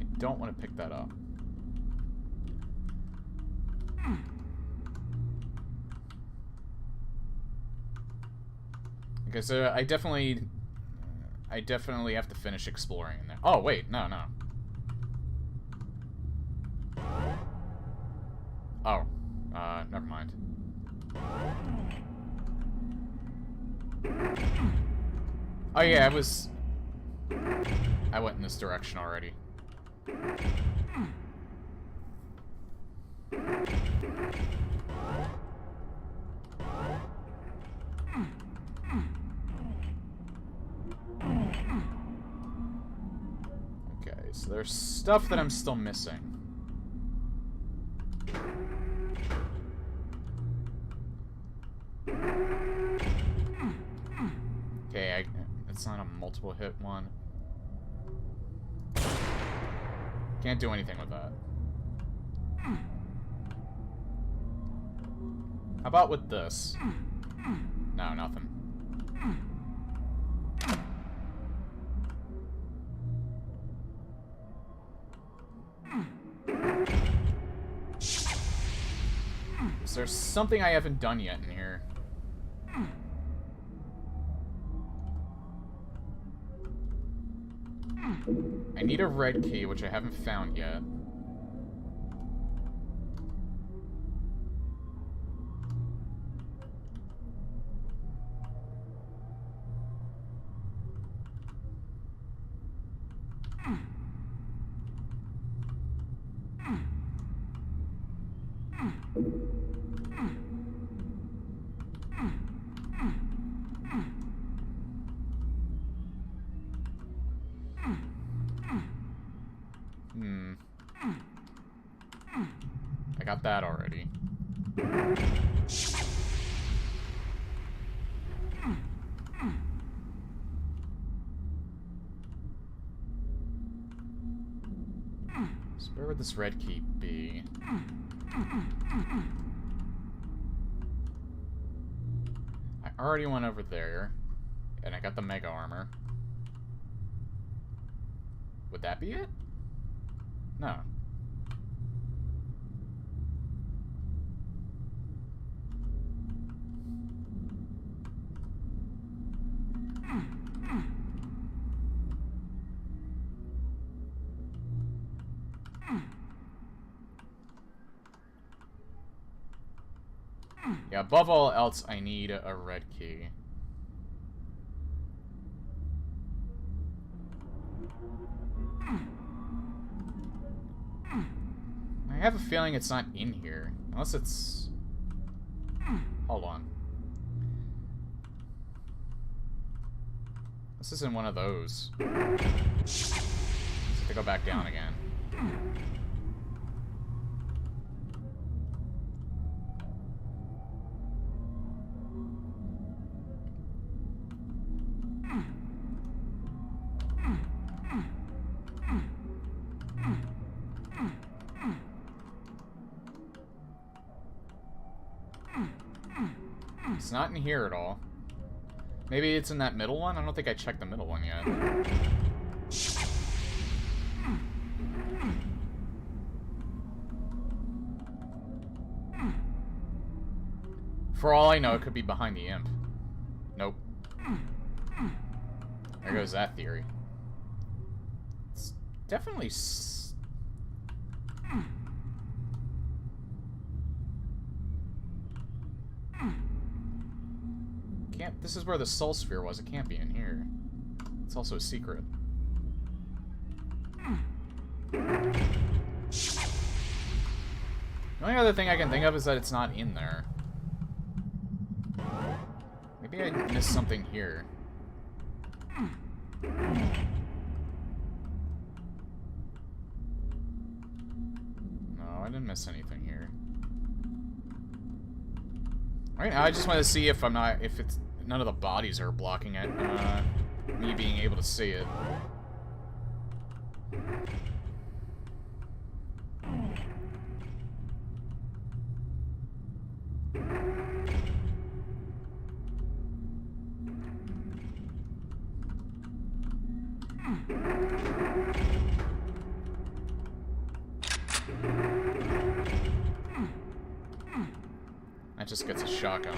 Speaker 1: I don't want to pick that up. Okay, so I definitely have to finish exploring in there. Oh, wait, no. Oh, never mind. Oh yeah, I went in this direction already. Okay, so there's stuff that I'm still missing. Okay, it's not a multiple hit one. Can't do anything with that. How about with this? No, nothing. Is there something I haven't done yet in here? I need a red key, which I haven't found yet. I got that already. So where would this red key be? I already went over there, and I got the mega armor. Would that be it? No. Yeah, above all else, I need a red key. I have a feeling it's not in here. Unless it's... Hold on. This isn't one of those. Just have to go back down again. It's not in here at all. Maybe it's in that middle one? I don't think I checked the middle one yet. For all I know, it could be behind the imp. Nope. There goes that theory. It's definitely... Can't... This is where the soul sphere was. It can't be in here. It's also a secret. The only other thing I can think of is that it's not in there. Maybe I missed something here. No, I didn't miss anything here. Right now, I just want to see if I'm not, if it's none of the bodies are blocking it. Me being able to see it. That just gets a shotgun.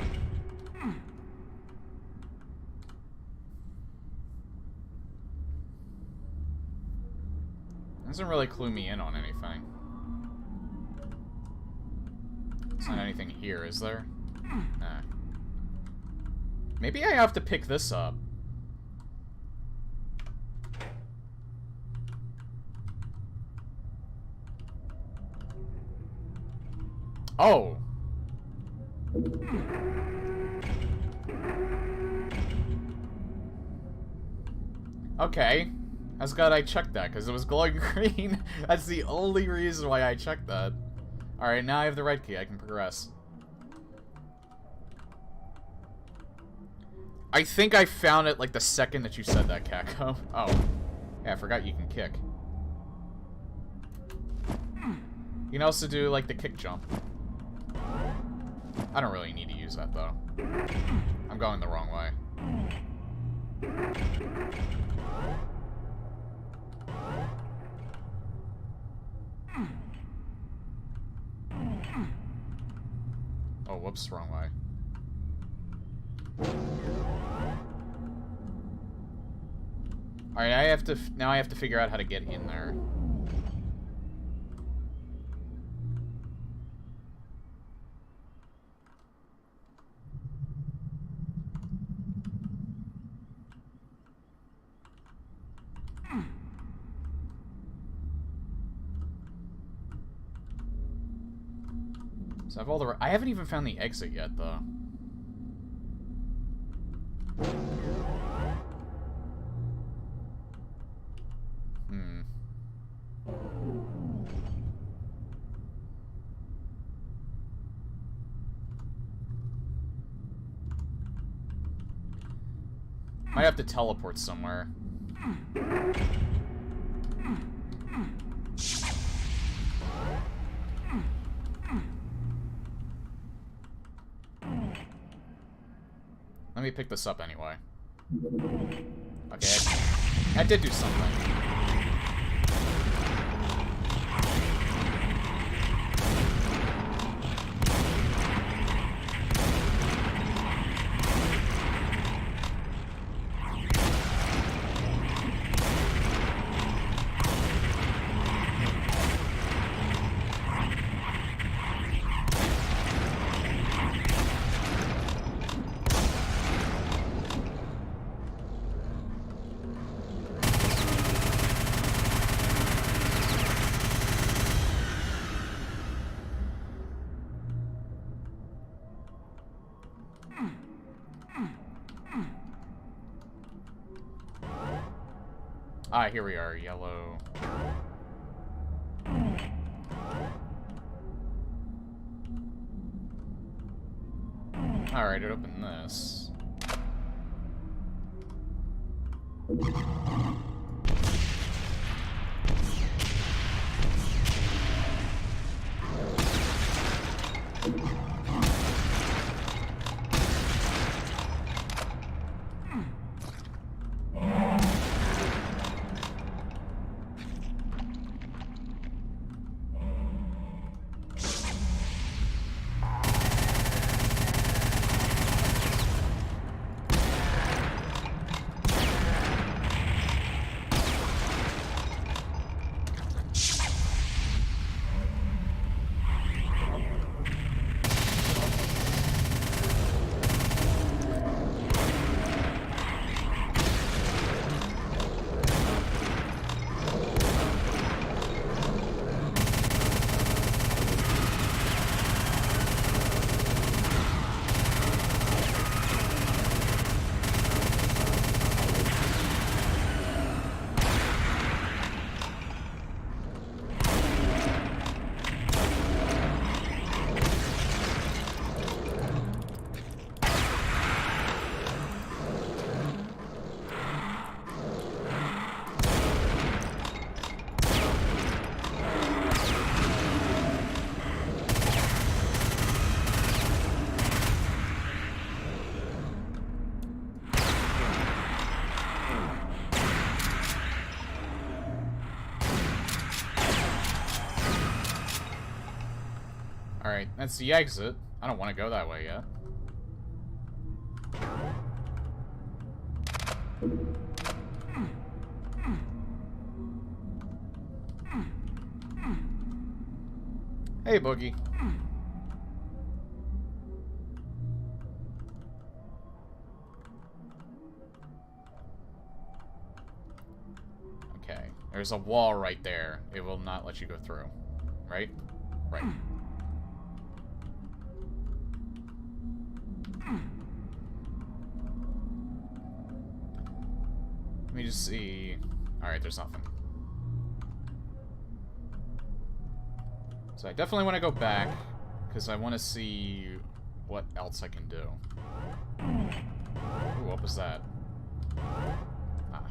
Speaker 1: Doesn't really clue me in on anything. There's not anything here, is there? Nah. Maybe I have to pick this up. Oh! Okay. I was glad I checked that, because it was glowing green. That's the only reason why I checked that. Alright, now I have the red key. I can progress. I think I found it, like, the second that you said that, Kako. Oh. Yeah, I forgot you can kick. You can also do, like, the kick jump. I don't really need to use that, though. I'm going the wrong way. Oh, whoops, wrong way. Alright, now I have to figure out how to get in there. So I haven't even found the exit yet, though. Might have to teleport somewhere. Let me pick this up anyway. Okay, I did do something. Ah, here we are, yellow. Alright, it opened this. Alright, that's the exit. I don't want to go that way yet. Hey, Boogie. Okay, there's a wall right there. It will not let you go through. Right? Right. Let me just see. Alright, there's nothing. So I definitely want to go back, because I want to see what else I can do. Ooh, what was that? Ah.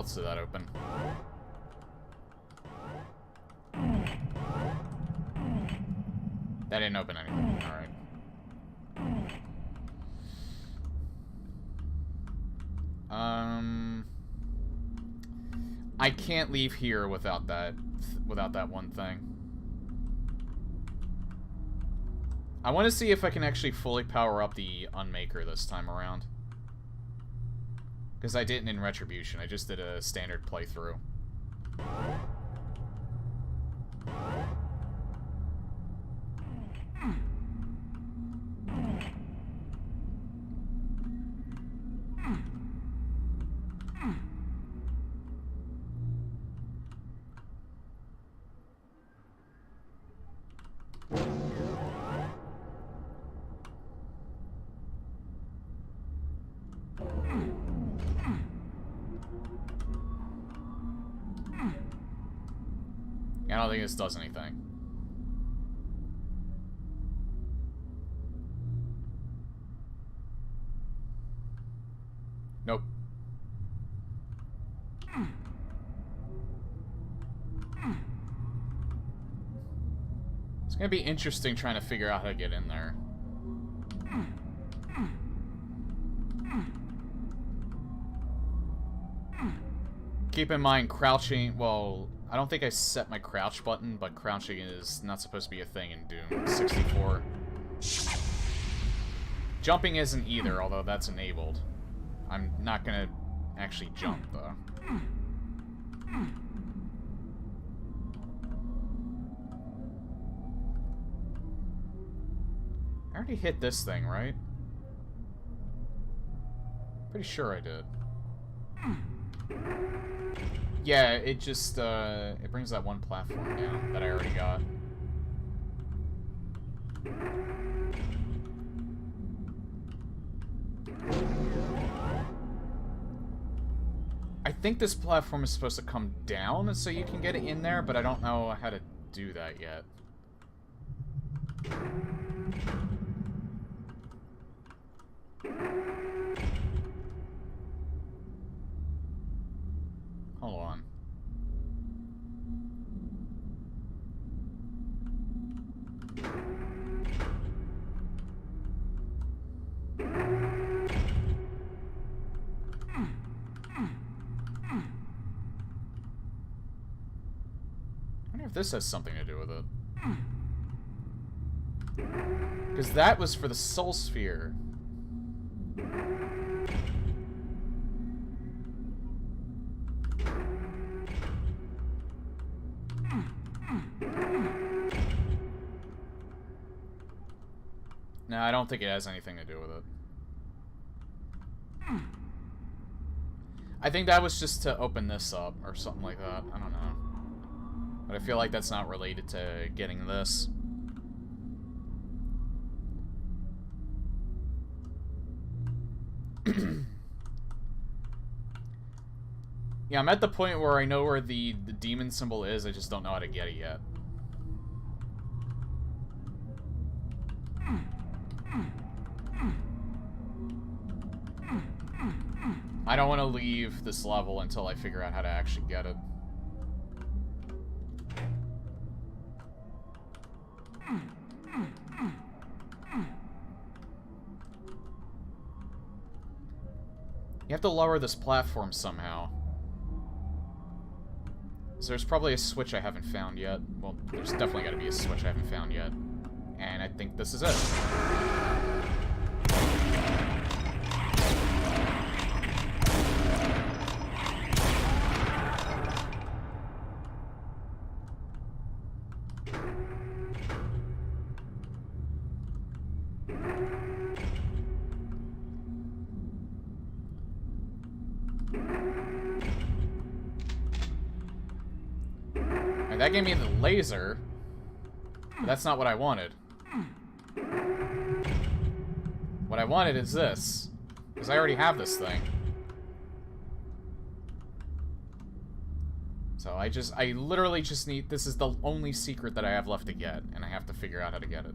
Speaker 1: else did that open? That didn't open anything. Alright. I can't leave here without that one thing. I want to see if I can actually fully power up the Unmaker this time around. Because I didn't in Retribution, I just did a standard playthrough. I don't think this does anything. Nope. It's gonna be interesting trying to figure out how to get in there. Keep in mind, crouching, well, I don't think I set my crouch button, but crouching is not supposed to be a thing in Doom 64. Jumping isn't either, although that's enabled. I'm not gonna actually jump, though. I already hit this thing, right? Pretty sure I did. Yeah, it just, it brings that one platform down that I already got. I think this platform is supposed to come down so you can get it in there, but I don't know how to do that yet. Hold on. I wonder if this has something to do with it. Because that was for the Soul Sphere. No, I don't think it has anything to do with it. I think that was just to open this up, or something like that. I don't know. But I feel like that's not related to getting this. Yeah, I'm at the point where I know where the demon symbol is, I just don't know how to get it yet. I don't want to leave this level until I figure out how to actually get it. You have to lower this platform somehow. So there's probably a switch I haven't found yet. Well, there's definitely got to be a switch I haven't found yet. And I think this is it. That gave me the laser, but that's not what I wanted. What I wanted is this, because I already have this thing. So I literally just need, this is the only secret that I have left to get, and I have to figure out how to get it.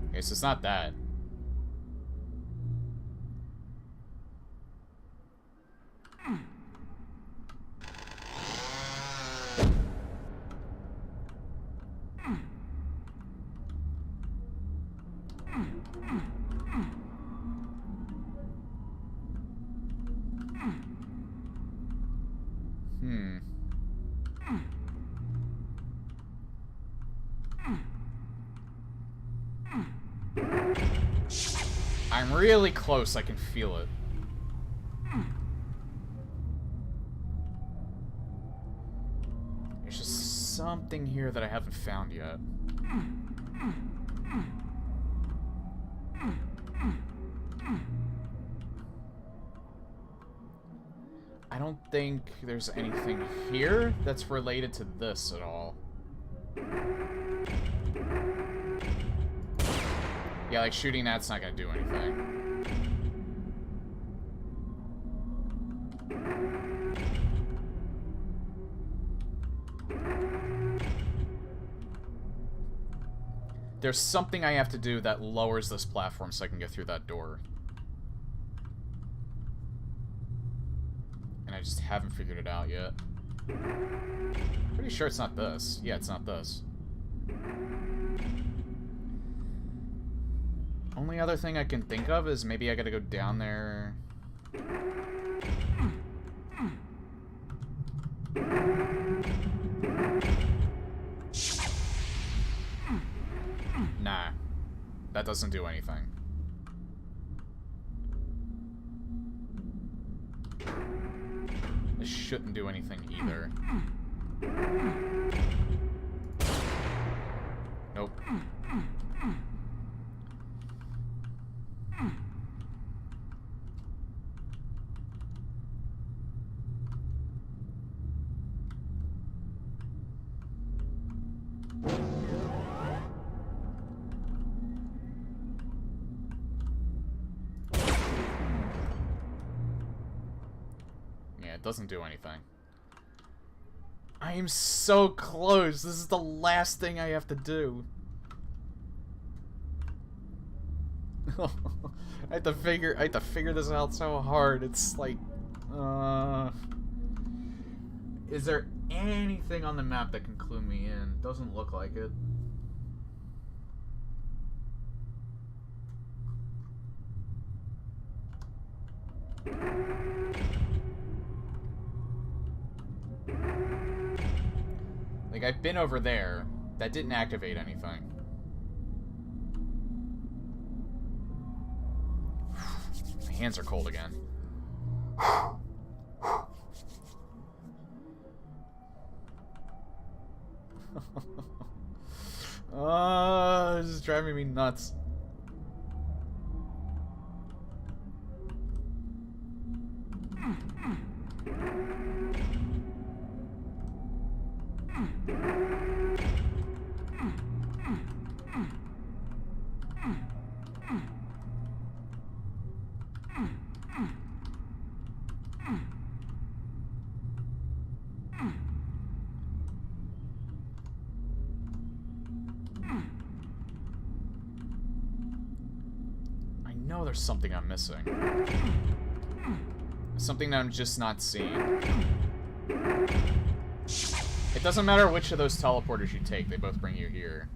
Speaker 1: Okay, so it's not that. I'm really close, I can feel it. There's just something here that I haven't found yet. I don't think there's anything here that's related to this at all. Yeah, like shooting that's not gonna do anything. There's something I have to do that lowers this platform so I can get through that door. And I just haven't figured it out yet. Pretty sure it's not this. Yeah, it's not this. Only other thing I can think of is maybe I gotta go down there. Nah. That doesn't do anything. This shouldn't do anything either. Nope. It doesn't do anything. I am so close. This is the last thing I have to do. I have to figure this out so hard. It's like, is there anything on the map that can clue me in? Doesn't look like it. Like, I've been over there. That didn't activate anything. My hands are cold again. Oh, this is driving me nuts. I know there's something I'm missing. Something that I'm just not seeing. It doesn't matter which of those teleporters you take, they both bring you here.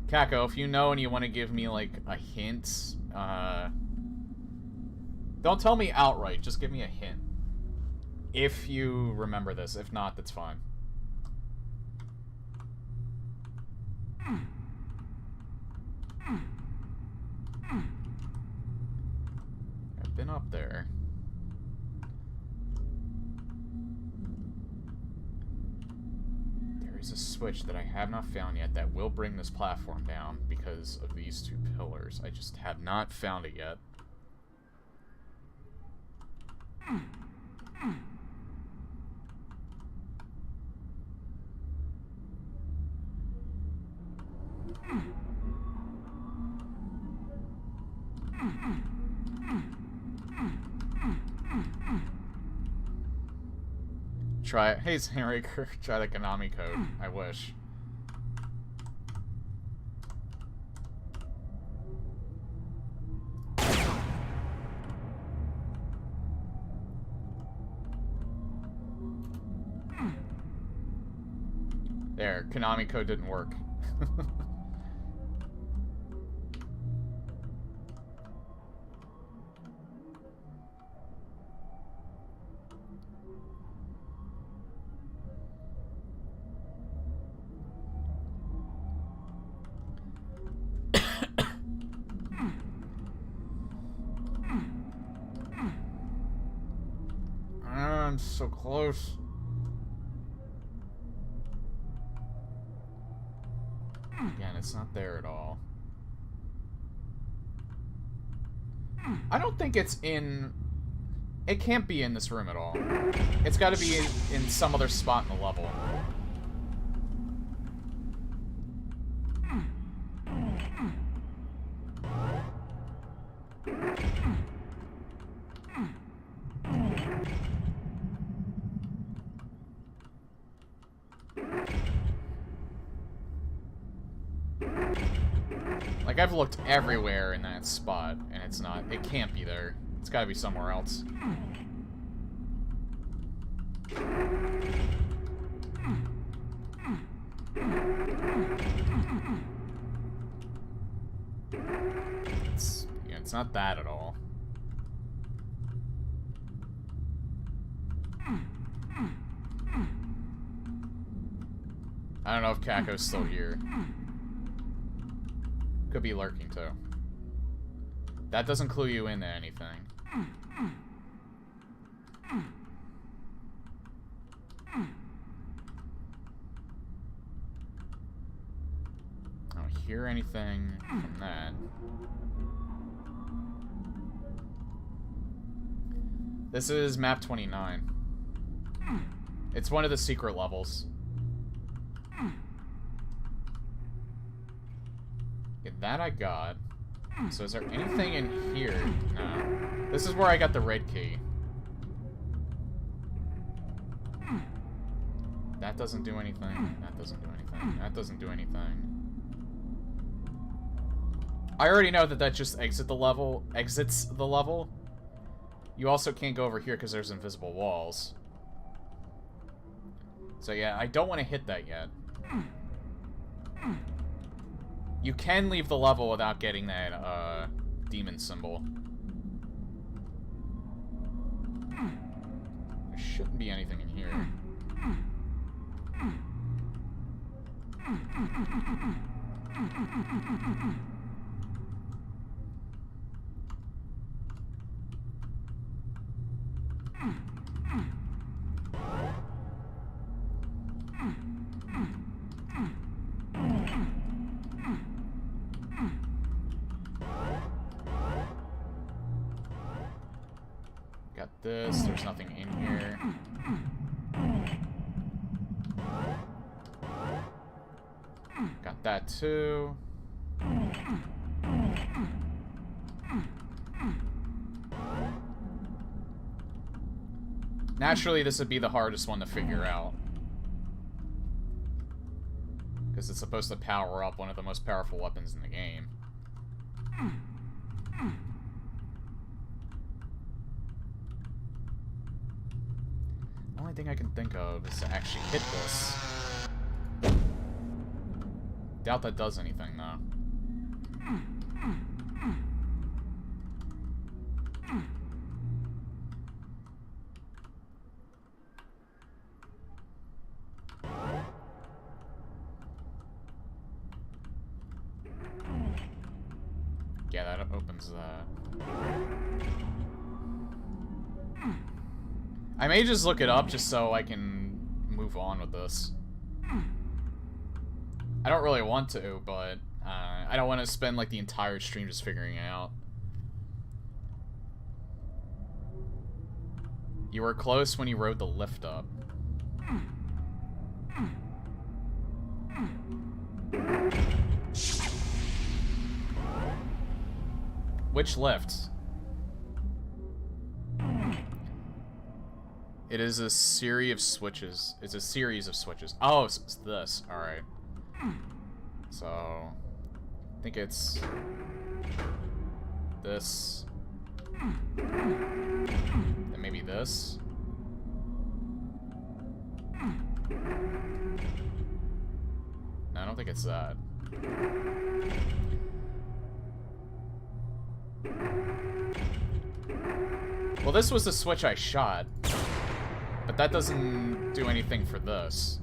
Speaker 1: Kako, if you know and you want to give me, like, a hint, don't tell me outright, just give me a hint. If you remember this. If not, that's fine. I've been up there. There is a switch that I have not found yet that will bring this platform down because of these two pillars. I just have not found it yet. try... Hey, Zanraker, try the Konami code. I wish. There, Konami code didn't work. I'm so close. Again, it's not there at all. I don't think it's in... It can't be in this room at all. It's got to be in some other spot in the level. Like, I've looked everywhere in that spot, and it's not. It can't be there. It's gotta be somewhere else. Yeah, it's not that at all. I don't know if Kako's still here. Could be lurking too. That doesn't clue you into anything. I don't hear anything from that. This is map 29. It's one of the secret levels. Okay, that I got. So is there anything in here? No. This is where I got the red key. That doesn't do anything. That doesn't do anything. That doesn't do anything. I already know that that just exits the level. You also can't go over here because there's invisible walls. So yeah, I don't want to hit that yet. You can leave the level without getting that, demon symbol. There shouldn't be anything in here. Got this, there's nothing in here. Got that too. Naturally, this would be the hardest one to figure out. Because it's supposed to power up one of the most powerful weapons in the game. The only thing I can think of is to actually hit this. Doubt that does anything, though. Yeah, that opens that. I may just look it up just so I can move on with this. I don't really want to, but I don't want to spend like the entire stream just figuring it out. You were close when you rode the lift up. Which lift? It is a series of switches. It's a series of switches. Oh, it's this. Alright. So... I think it's... this... then maybe this... no, I don't think it's that. Well, this was the switch I shot. But that doesn't do anything for this.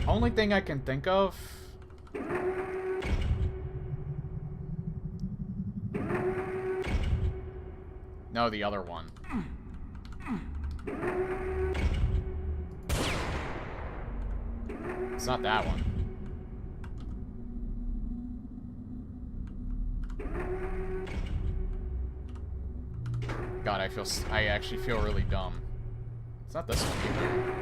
Speaker 1: Only thing I can think of... no, the other one. It's not that one. God, I actually feel really dumb. It's not this one either.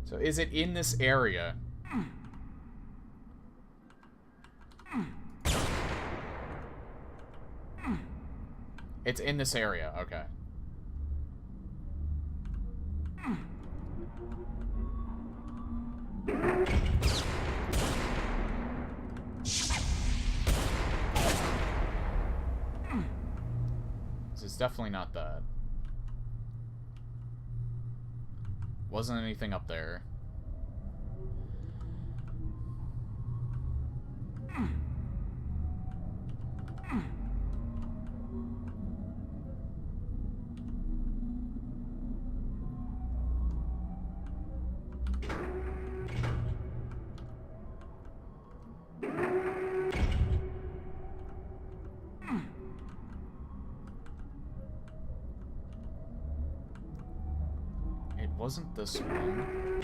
Speaker 1: So is it in this area? It's in this area, okay. This is definitely not that. Wasn't anything up there. Wasn't this one.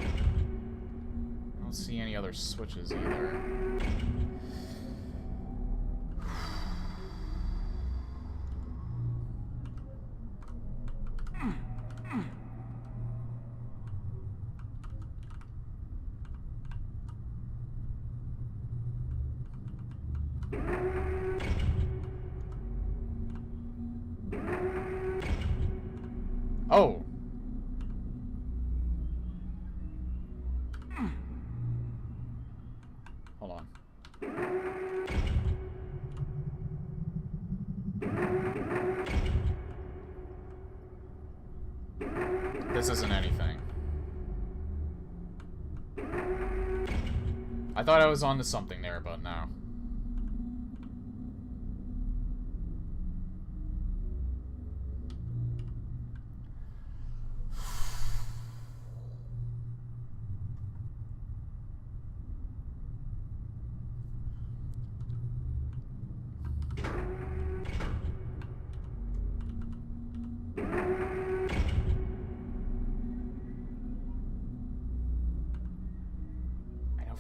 Speaker 1: I don't see any other switches either. Oh! Hold on. This isn't anything. I thought I was onto something there, but no.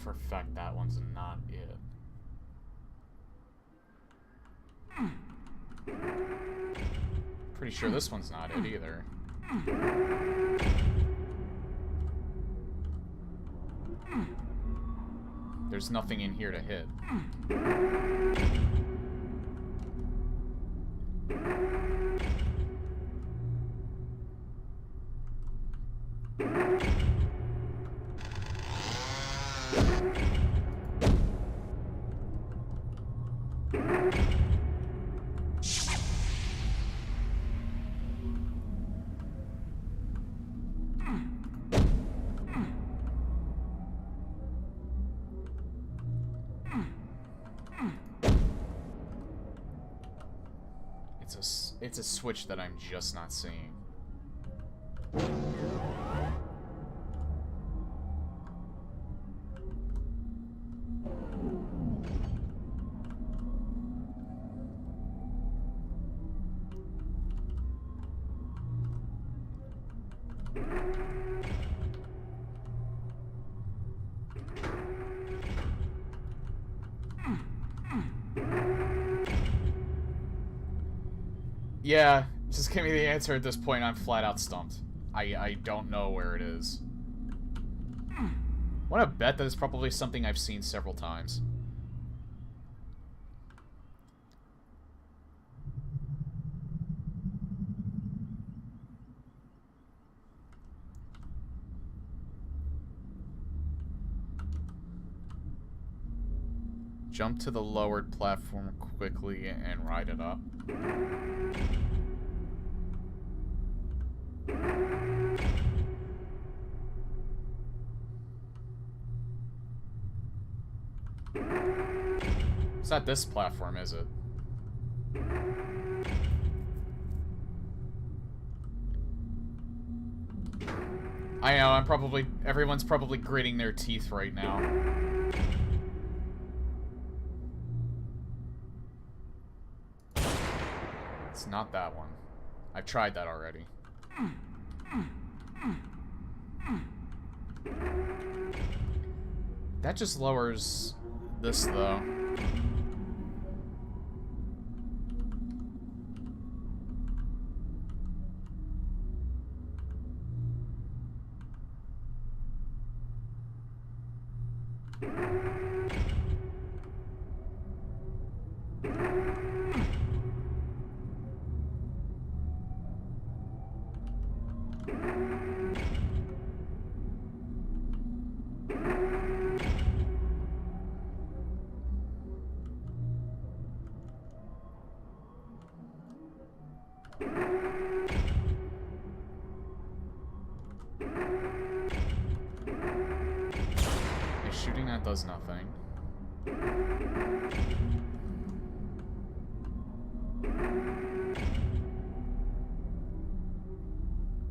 Speaker 1: For a fact that one's not it. Pretty sure this one's not it either. There's nothing in here to hit. It's a switch that I'm just not seeing. Yeah, just give me the answer at this point. I'm flat out stumped. I don't know where it is. I want to bet that it's probably something I've seen several times. Jump to the lowered platform quickly and ride it up. It's not this platform, is it? I know, everyone's probably gritting their teeth right now. It's not that one. I've tried that already. That just lowers this, though. Shooting that does nothing.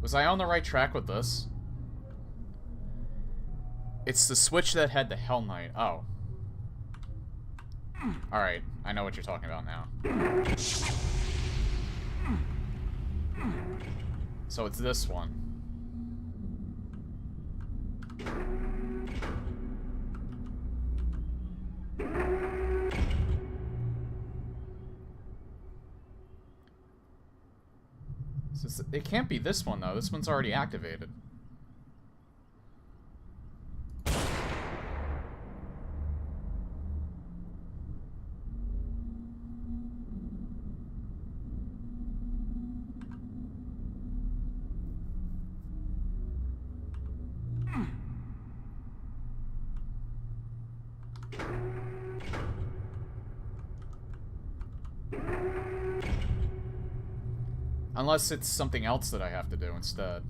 Speaker 1: Was I on the right track with this? It's the switch that had the Hell Knight. Oh. Alright, I know what you're talking about now. So it's this one. It can't be this one, though. This one's already activated. Unless it's something else that I have to do instead.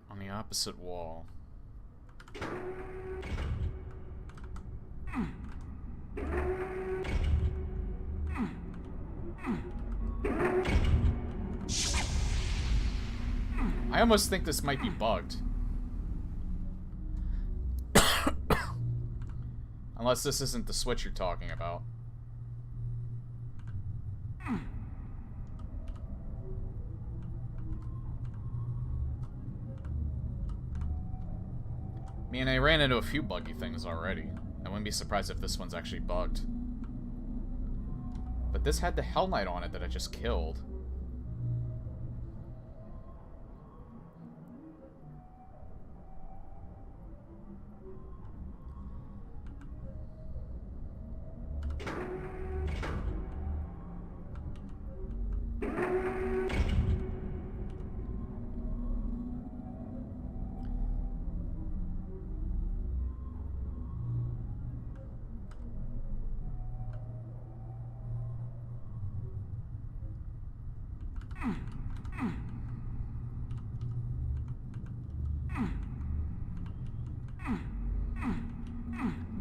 Speaker 1: On the opposite wall. I almost think this might be bugged. Unless this isn't the switch you're talking about. I mean, I ran into a few buggy things already. I wouldn't be surprised if this one's actually bugged. But this had the Hell Knight on it that I just killed.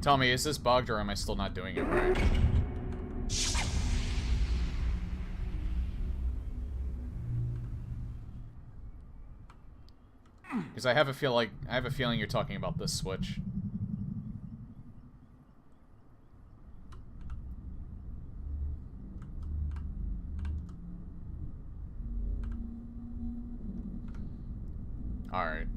Speaker 1: Tell me, is this bugged or am I still not doing it right? Because I have a feeling you're talking about this switch. Alright.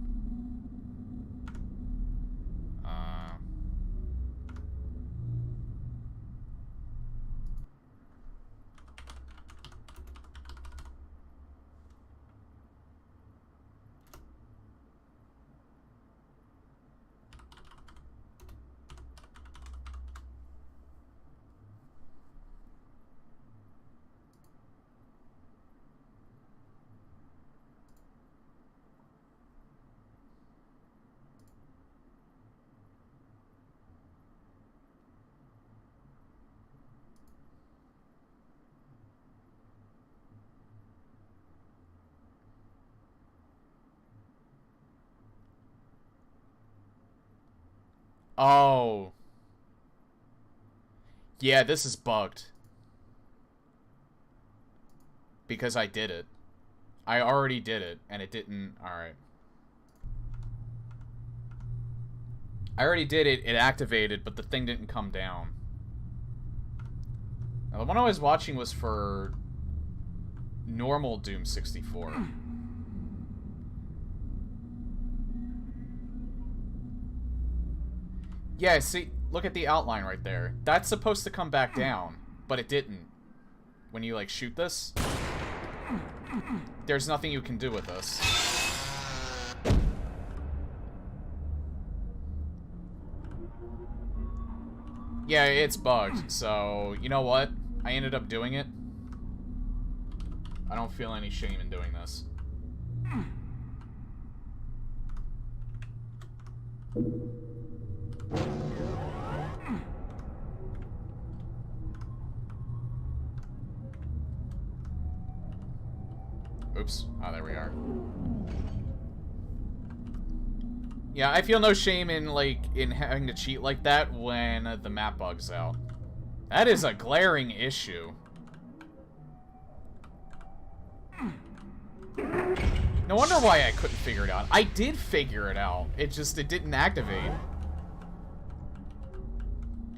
Speaker 1: Oh. Yeah, this is bugged. Because I did it. I already did it, and it didn't... Alright. I already did it, it activated, but the thing didn't come down. Now, the one I was watching was for... normal Doom 64. Yeah, see, look at the outline right there. That's supposed to come back down, but it didn't. When you, like, shoot this, there's nothing you can do with this. Yeah, it's bugged, so, you know what? I ended up doing it. I don't feel any shame in doing this. Oops. Oh, there we are. Yeah, I feel no shame in, like, in having to cheat like that when the map bugs out. That is a glaring issue. No wonder why I couldn't figure it out. I did figure it out. It didn't activate.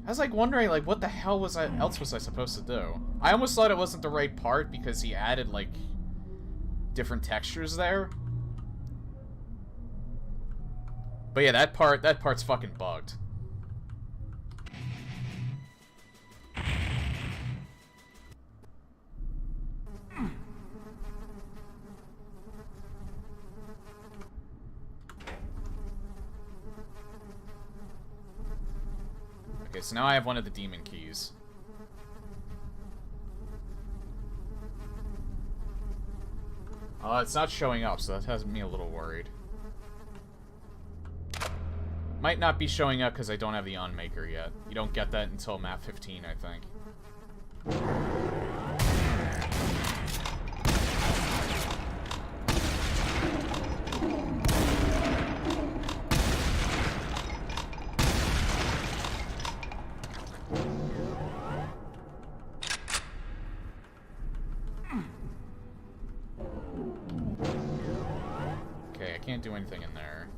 Speaker 1: I was, like, wondering, like, what the hell else was I supposed to do? I almost thought it wasn't the right part because he added, like, different textures there. But yeah, that part's fucking bugged. Okay, so now I have one of the demon keys. It's not showing up, so that has me a little worried. Might not be showing up because I don't have the Unmaker yet. You don't get that until map 15, I think. Okay, I can't do anything in there.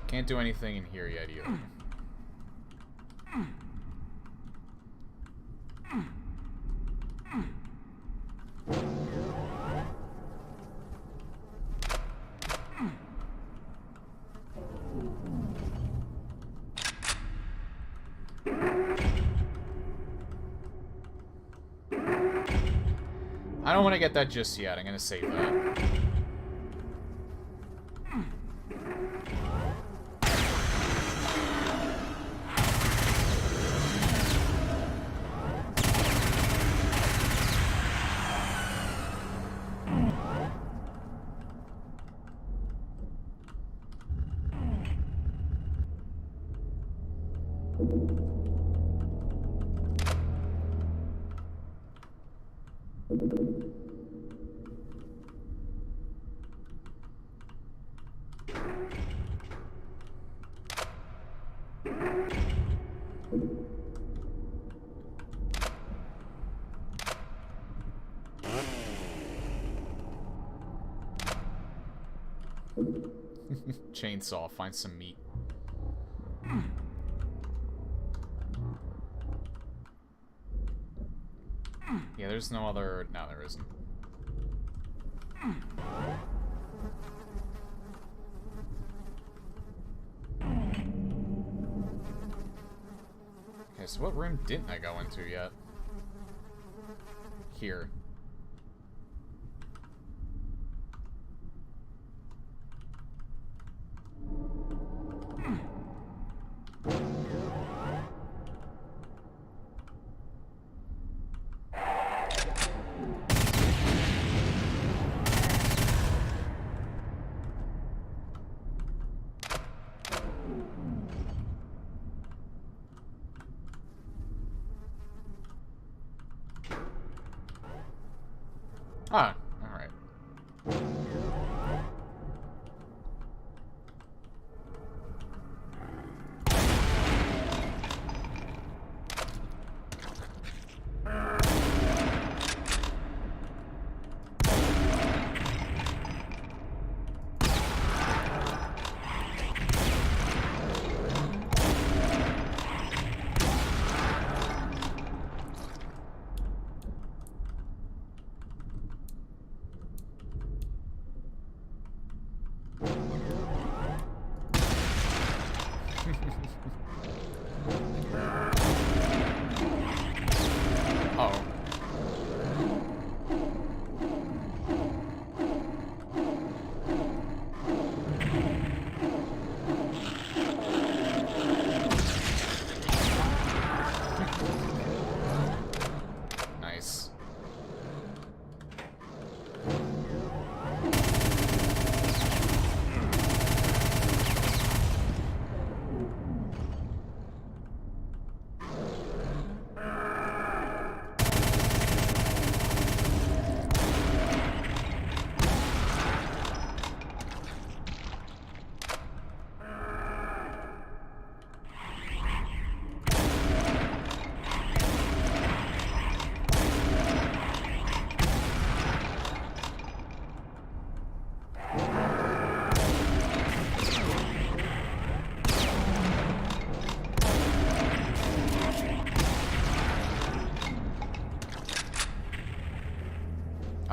Speaker 1: Can't do anything in here yet either. I don't want to get that just yet. I'm going to save that. Chainsaw, find some meat. there's no other... No, there isn't. Okay, so what room didn't I go into yet? Here. Ah, alright. Uh-oh. Nice.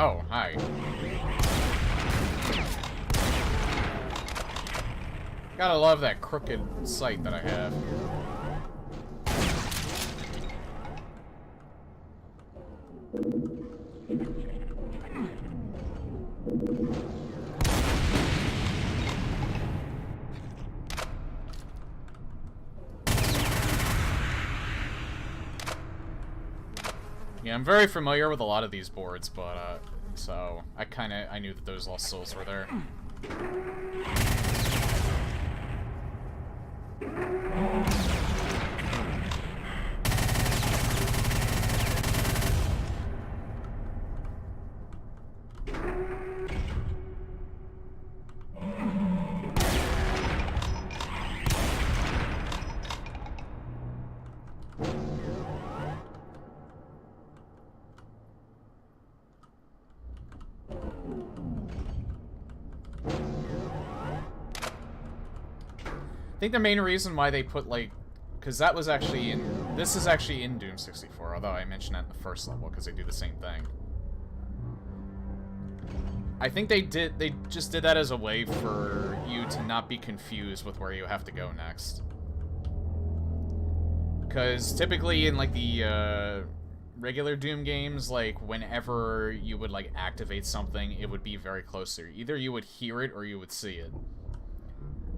Speaker 1: Oh, hi. Gotta love that crooked sight that I have. Yeah, I'm very familiar with a lot of these boards, but, so I knew that those lost souls were there. I think the main reason why they put, like, because that was actually in, this is actually in Doom 64, although I mentioned that in the first level, because they do the same thing. I think they just did that as a way for you to not be confused with where you have to go next. Because typically in, like, the, regular Doom games, like, whenever you would, like, activate something, it would be very close to you. Either you would hear it or you would see it.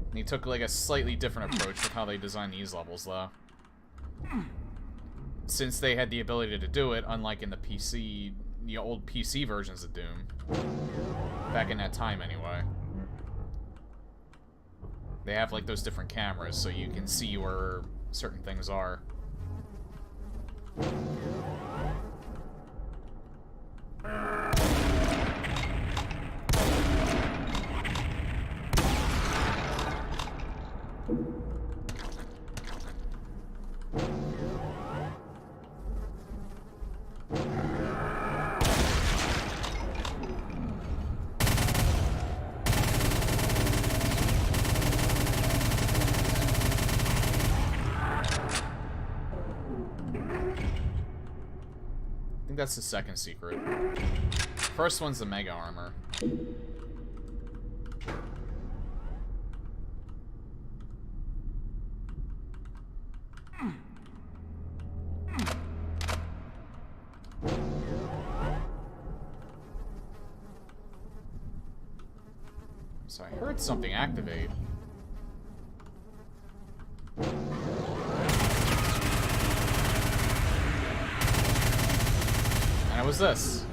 Speaker 1: And he took, like, a slightly different approach with how they designed these levels, though. Since they had the ability to do it, unlike in the PC, the old PC versions of Doom. Back in that time, anyway. They have, like, those different cameras, so you can see where certain things are. that's the second secret. First one's the Mega Armor. So I heard something activate. And it was this.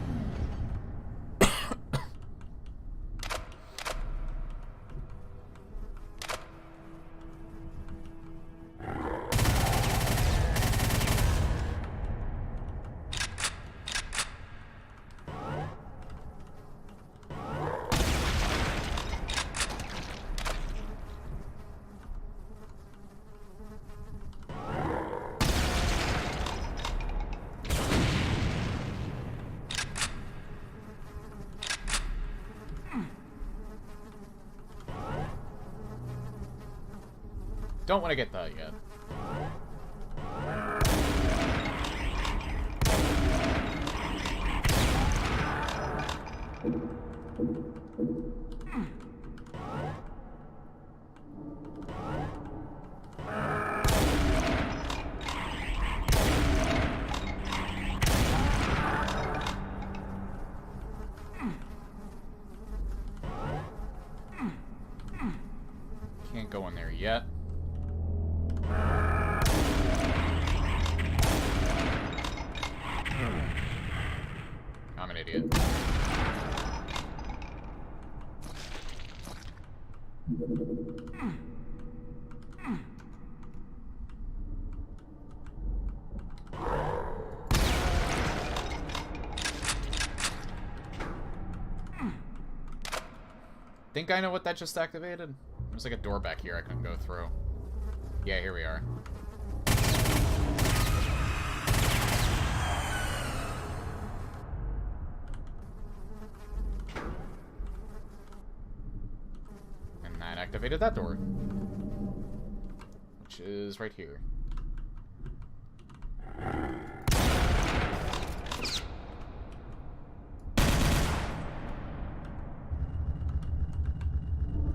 Speaker 1: Don't want to get that yet. Can't go in there yet. I'm an idiot. Think I know what that just activated? There's like a door back here I can go through. Yeah, here we are. And that activated that door. Which is right here.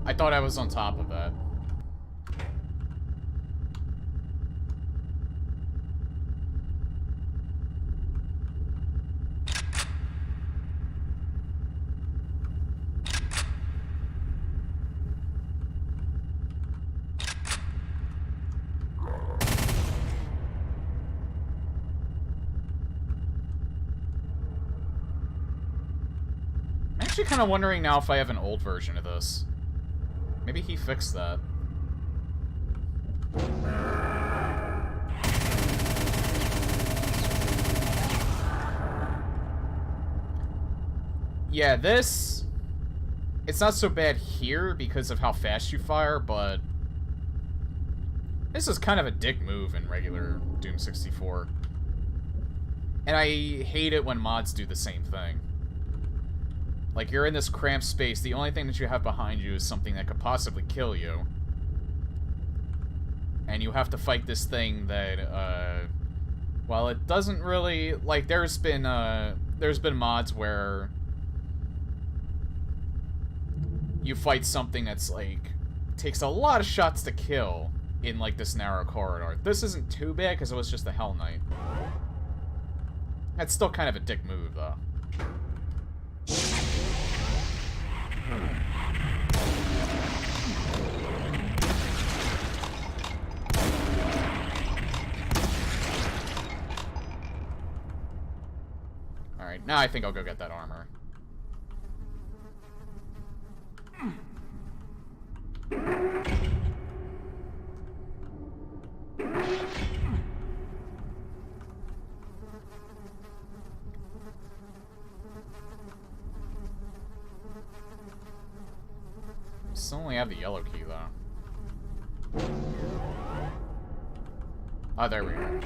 Speaker 1: I thought I was on top of that. I'm actually kind of wondering now if I have an old version of this. Maybe he fixed that. Yeah, this... It's not so bad here because of how fast you fire, but... This is kind of a dick move in regular Doom 64. And I hate it when mods do the same thing. Like, you're in this cramped space, the only thing that you have behind you is something that could possibly kill you. And you have to fight this thing that, well, it doesn't really... Like, there's been mods where you fight something that's, like, takes a lot of shots to kill in, like, this narrow corridor. This isn't too bad, because it was just a Hell Knight. That's still kind of a dick move, though. Alright, now I think I'll go get that armor. Still only have the yellow key, though. Oh, there we go.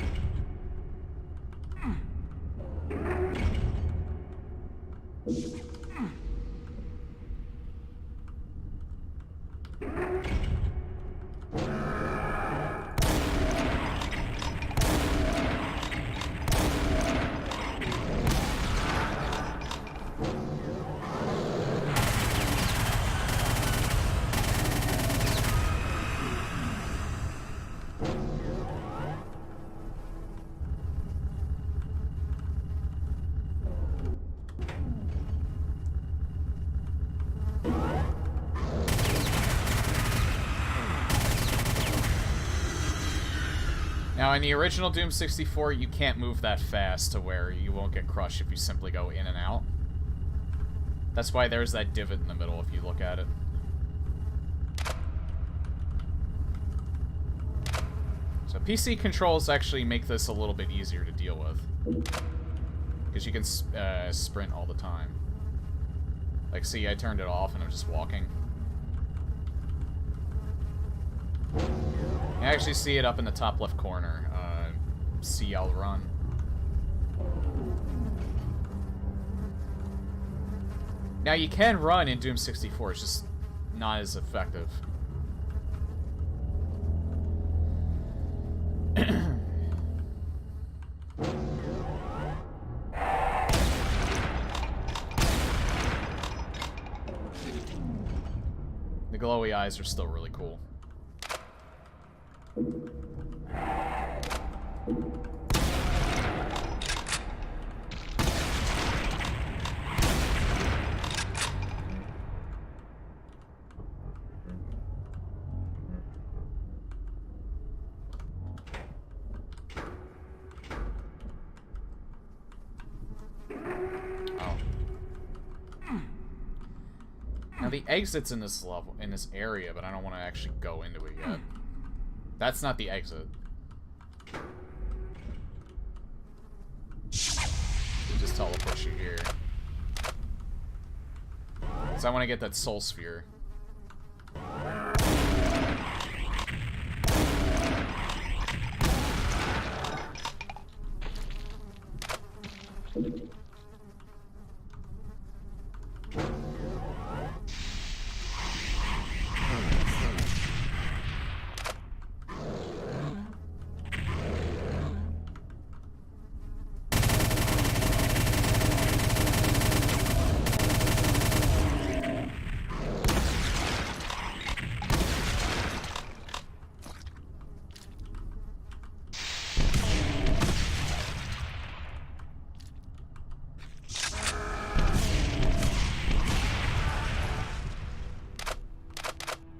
Speaker 1: Now, in the original Doom 64, you can't move that fast to where you won't get crushed if you simply go in and out. That's why there's that divot in the middle if you look at it. So PC controls actually make this a little bit easier to deal with. Because you can sprint all the time. Like, see, I turned it off and I'm just walking. You actually see it up in the top left corner. CL run. Now, you can run in Doom 64, it's just not as effective. The glowy eyes are still really cool. Now the exit's in this level, in this area, but I don't want to actually go into it yet. That's not the exit. It just teleports you here. So I want to get that soul sphere.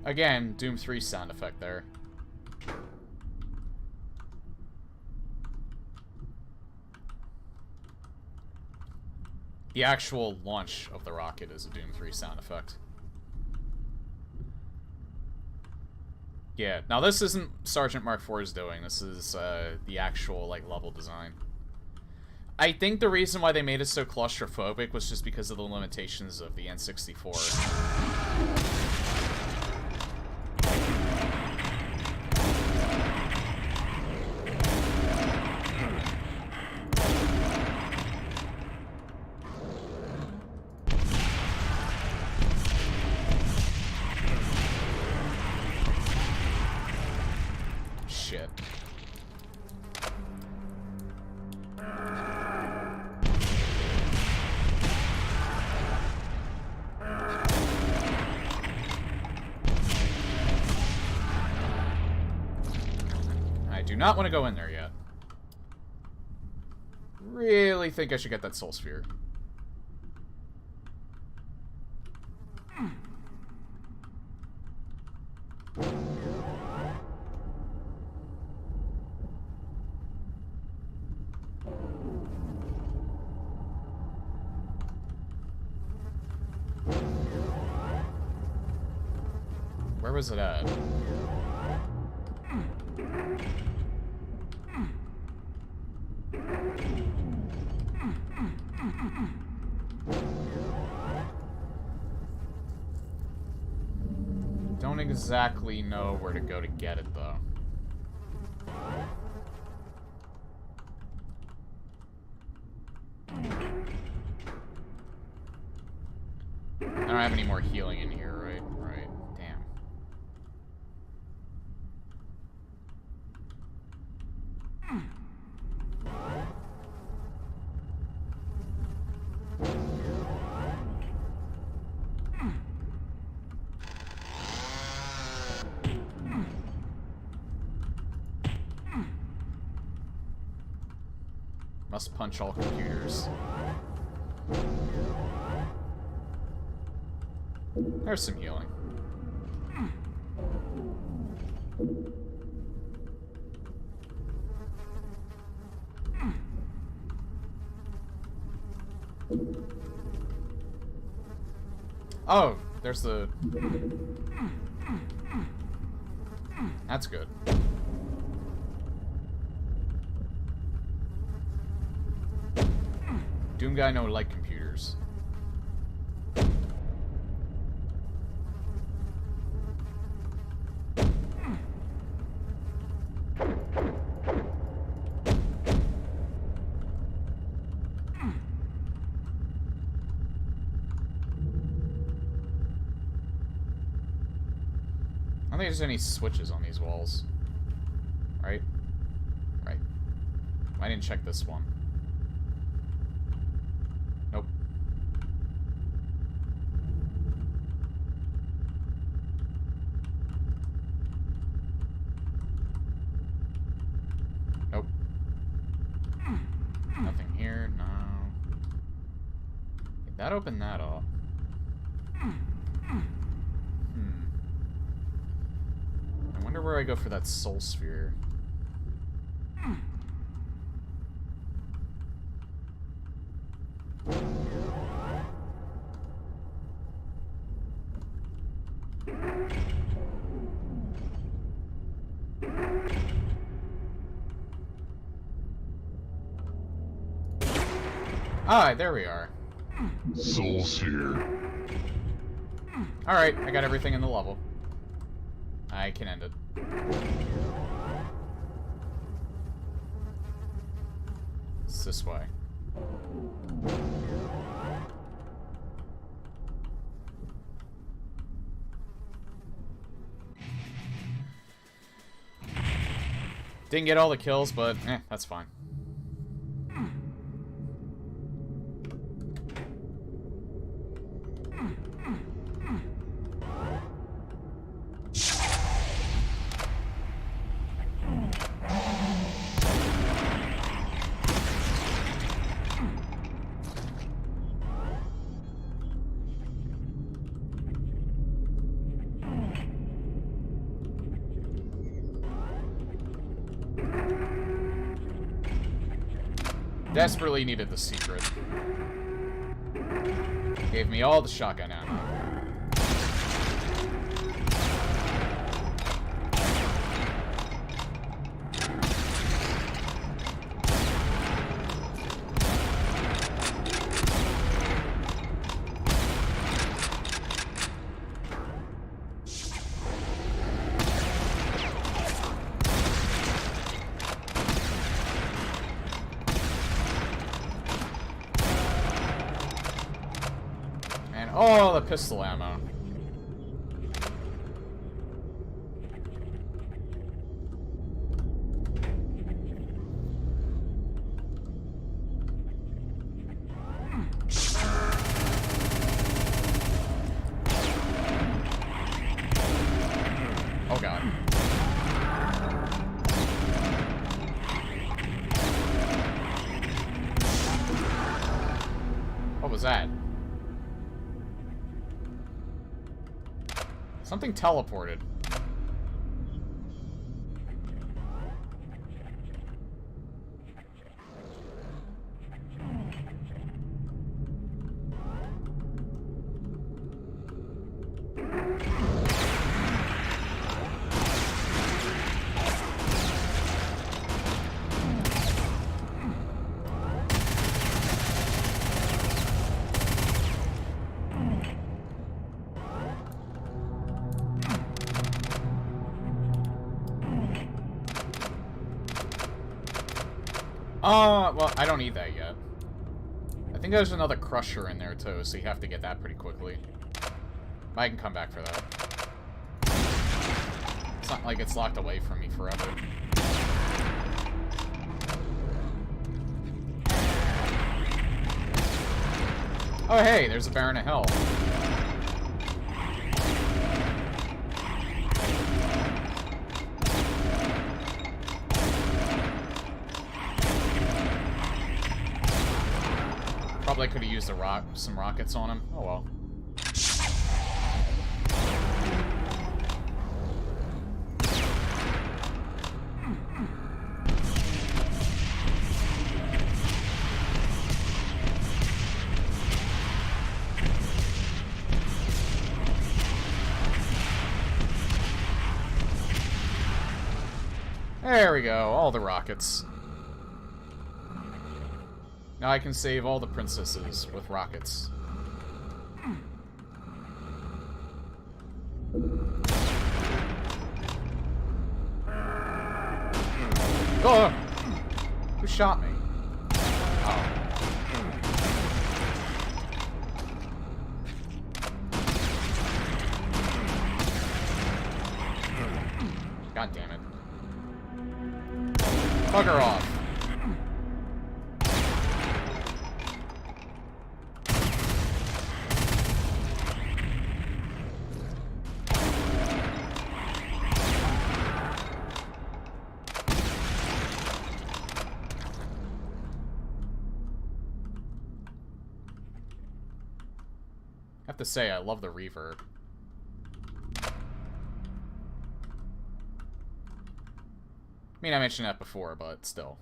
Speaker 1: Again, Doom 3 sound effect there. The actual launch of the rocket is a Doom 3 sound effect. Yeah, now this isn't Sergeant Mark IV's doing, this is the actual like level design. I think the reason why they made it so claustrophobic was just because of the limitations of the N64. Shit. I do not want to go in there yet. Really think I should get that soul sphere. Where was it at? Don't exactly know where to go to get it, though. I don't have any more healing in here, right? Right. Damn. Must punch all computers. There's some healing. Oh, there's the... That's good. Doom guy no like computers. I don't think there's any switches on these walls. Right? Right. I didn't check this one. Nope. Nope. Nothing here, no. Okay, that opened that up. I wonder where I go for that soul sphere. Ah, there we are.
Speaker 2: Soul Sphere.
Speaker 1: Alright, I got everything in the level. I can end it. It's this way. Didn't get all the kills, but that's fine. Desperately needed the secret. Gave me all the shotgun ammo. Oh, the pistol ammo. Oh god. What was that? Something teleported. Well, I don't need that yet. I think there's another crusher in there, too, so you have to get that pretty quickly. I can come back for that. It's not like it's locked away from me forever. Oh, hey, there's a Baron of Hell. Probably could have used some rockets on him. Oh well. There we go, all the rockets. Now I can save all the princesses with rockets. Oh! Who shot me? Oh. God damn it. Bugger off. I have to say, I love the reverb. I mean, I mentioned that before, but still.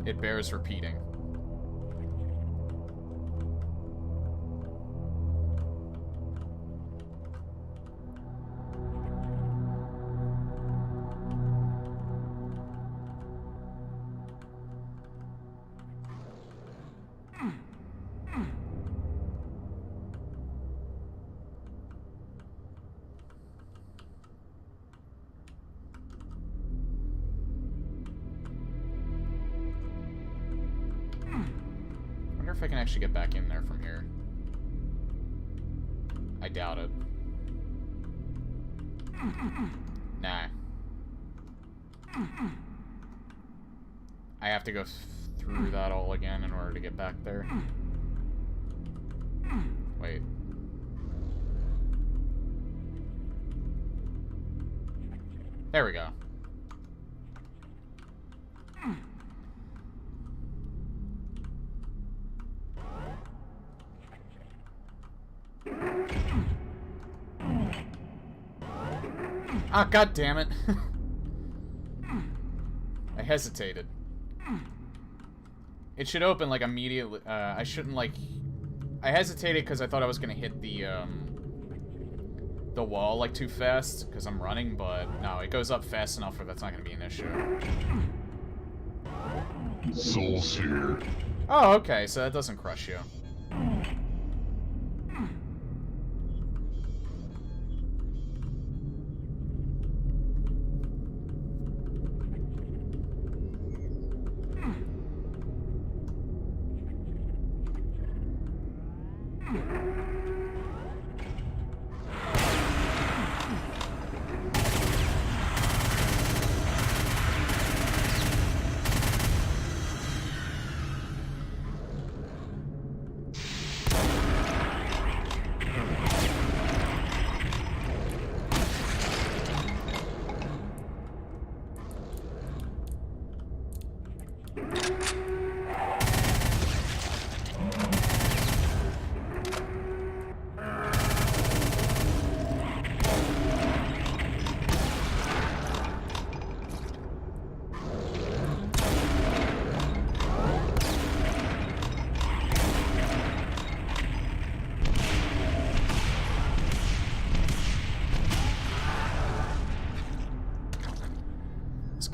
Speaker 1: It bears repeating. If I can actually get back in there from here. I doubt it. Nah. I have to go through that all again in order to get back there. Wait. There we go. Ah, god damn it. I hesitated. It should open, like, immediately. I shouldn't, like... I hesitated because I thought I was gonna hit the wall, like, too fast, because I'm running, but no, it goes up fast enough where that's not gonna be an issue.
Speaker 2: Souls here.
Speaker 1: Oh, okay, so that doesn't crush you.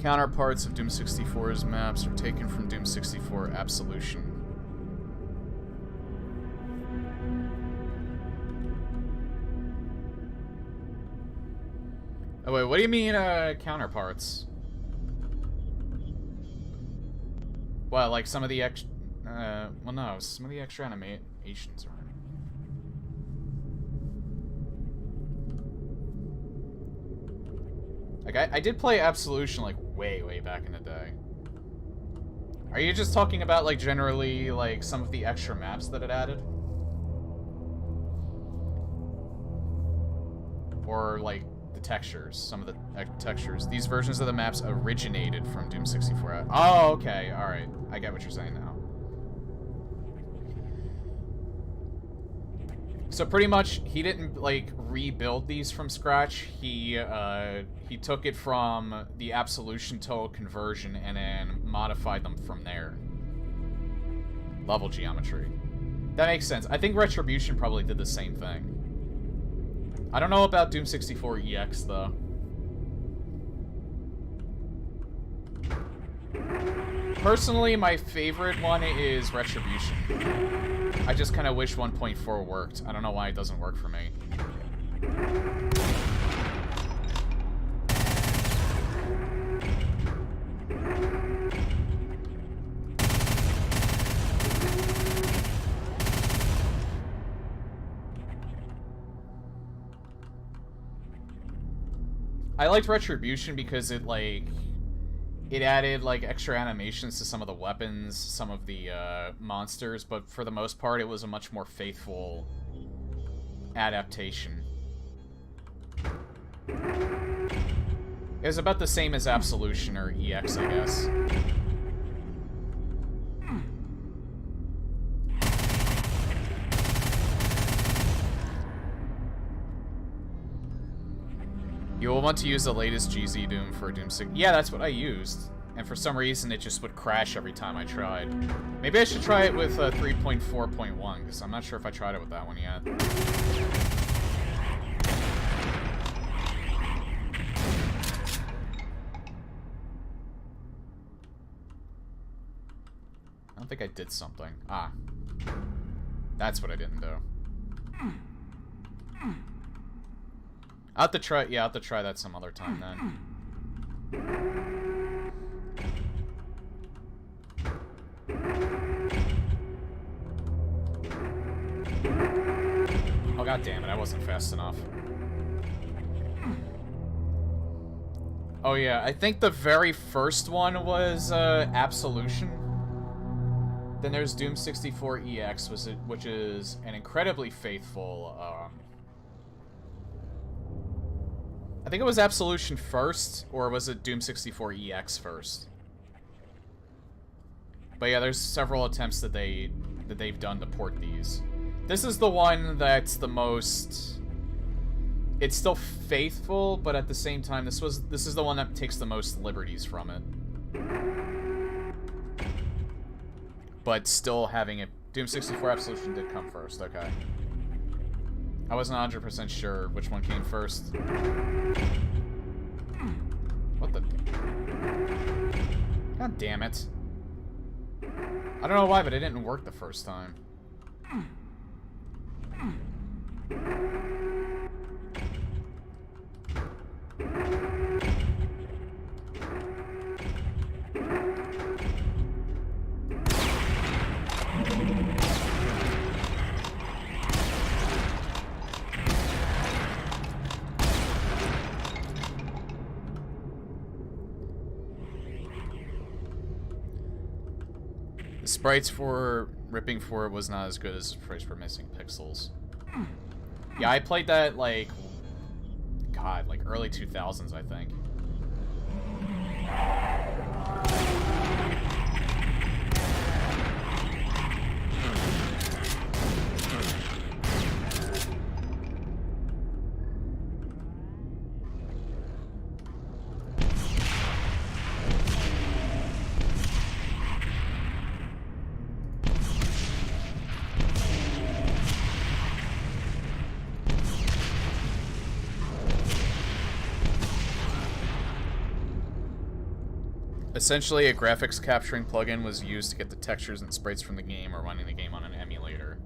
Speaker 1: Counterparts of Doom 64's maps are taken from Doom 64 Absolution. Oh wait, what do you mean, counterparts? Well, like some of the well no, some of the extra animations are... Like, I did play Absolution, like, way back in the day. Are you just talking about, like, generally, like, some of the extra maps that it added? Or, like, the textures, some of the textures. These versions of the maps originated from Doom 64. Oh, okay, alright. I get what you're saying now. So pretty much, he didn't, like, rebuild these from scratch. He took it from the Absolution Total Conversion and then modified them from there. Level geometry. That makes sense. I think Retribution probably did the same thing. I don't know about Doom 64 EX, though. Personally, my favorite one is Retribution. I just kind of wish 1.4 worked. I don't know why it doesn't work for me. I liked Retribution because it, like, it added, like, extra animations to some of the weapons, some of the, monsters, but for the most part, it was a much more faithful adaptation. It was about the same as Absolution or EX, I guess. You will want to use the latest GZ Doom for Doom 6. Yeah, that's what I used. And for some reason, it just would crash every time I tried. Maybe I should try it with 3.4.1, because I'm not sure if I tried it with that one yet. I don't think I did something. Ah. That's what I didn't do. I'll have to try, yeah, I'll have to try that some other time then. Oh, god damn it, I wasn't fast enough. Oh yeah, I think the very first one was, Absolution. Then there's Doom 64 EX, which is an incredibly faithful, I think it was Absolution first, or was it Doom 64 EX first? But yeah, there's several attempts that they've done to port these. This is the one that's the most... It's still faithful, but at the same time, this is the one that takes the most liberties from it. But still having it... Doom 64 Absolution did come first, okay. I wasn't 100% sure which one came first. What the... God damn it. I don't know why, but it didn't work the first time. Sprites for ripping for it was not as good as sprites for missing pixels. Yeah, I played that, like, God, like early 2000s, I think. Essentially, a graphics capturing plugin was used to get the textures and sprites from the game or running the game on an emulator.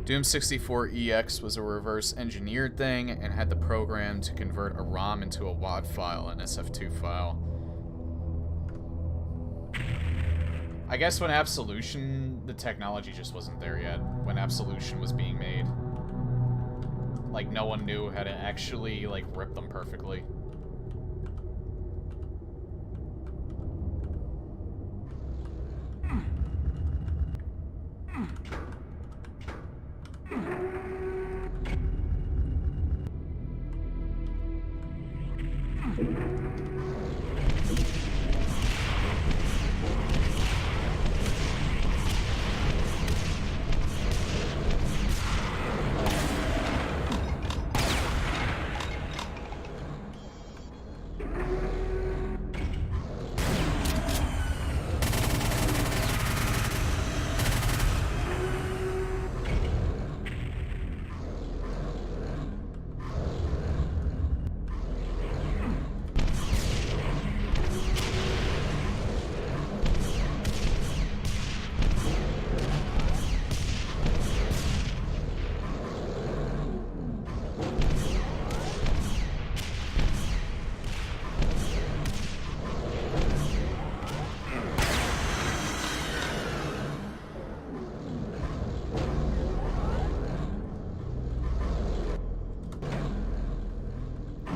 Speaker 1: Doom 64 EX was a reverse engineered thing and had the program to convert a ROM into a WAD file, an SF2 file. I guess when Absolution, the technology just wasn't there yet. When Absolution was being made. Like, no one knew how to actually, like, rip them perfectly.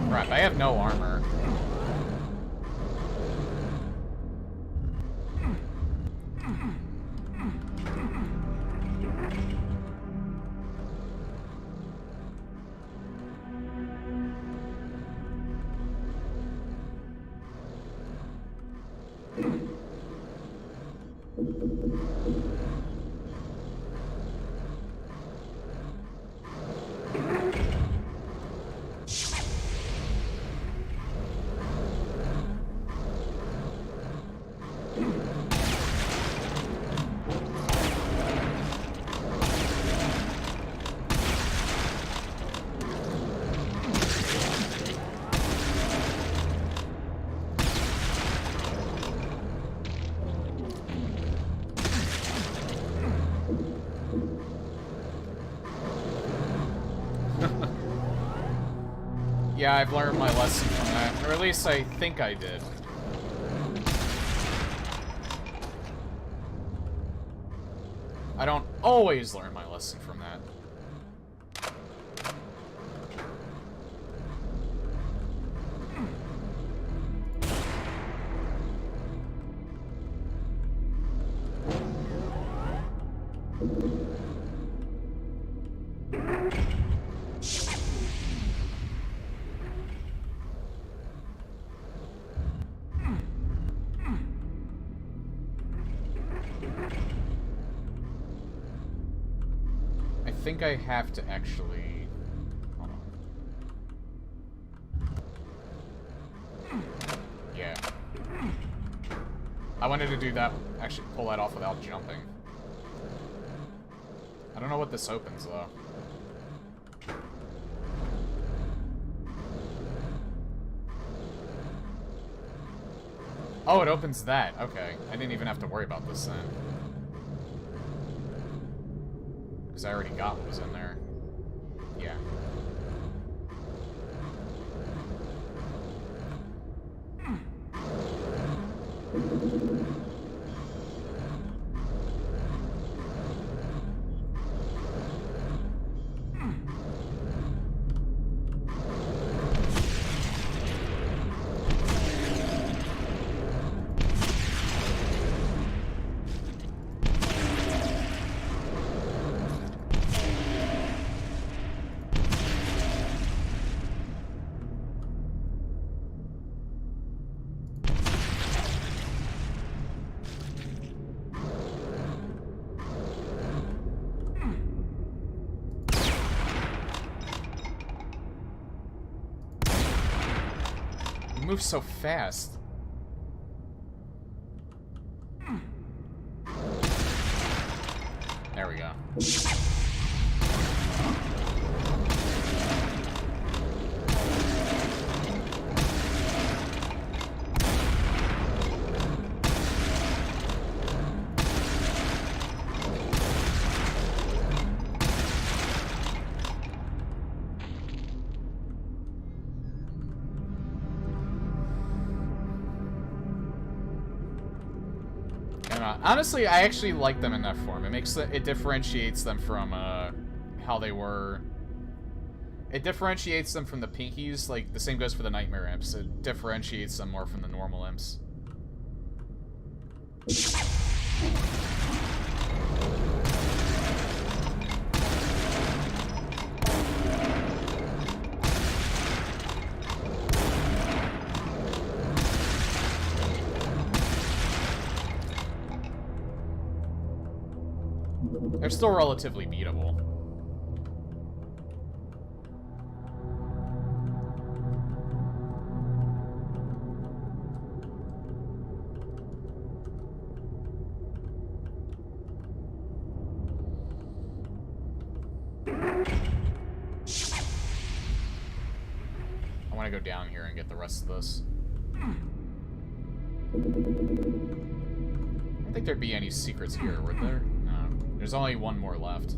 Speaker 1: Crap, I have no armor. Yeah, I've learned my lesson from that. Or at least I think I did. I don't always learn my lesson from that. I think I have to actually... Hold on. Yeah. I wanted to do that, actually pull that off without jumping. I don't know what this opens, though. Oh, it opens that. Okay. I didn't even have to worry about this then. Because I already got what was in there. Yeah. Moves so fast. There we go. know. Honestly, I actually like them in that form. It differentiates them from how they were. It differentiates them from the Pinkies. Like the same goes for the Nightmare Imps. It differentiates them more from the normal imps. They're still relatively beatable. I want to go down here and get the rest of this. I don't think there'd be any secrets here, would there? No. There's only one more left.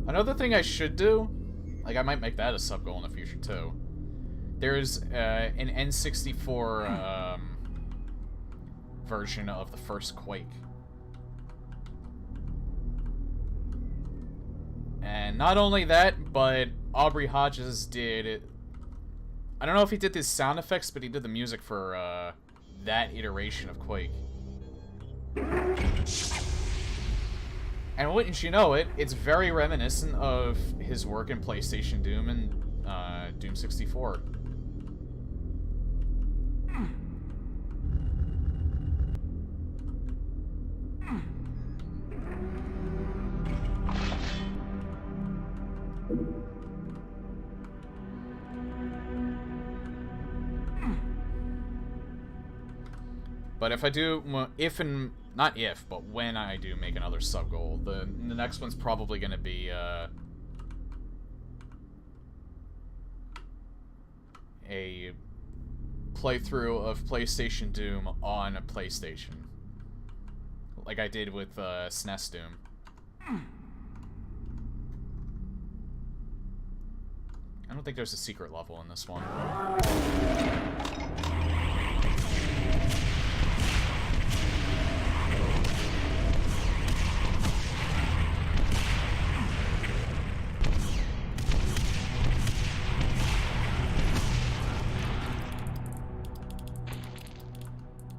Speaker 1: Another thing I should do, like I might make that a sub-goal in the future too. There's an N64 version of the first Quake. And not only that, but Aubrey Hodges did it. I don't know if he did the sound effects, but he did the music for that iteration of Quake. And wouldn't you know it, it's very reminiscent of his work in PlayStation Doom and Doom 64. But if I do, not if, but when I do make another sub-goal, the next one's probably going to be, a playthrough of PlayStation Doom on a PlayStation. Like I did with, SNES Doom. I don't think there's a secret level in this one.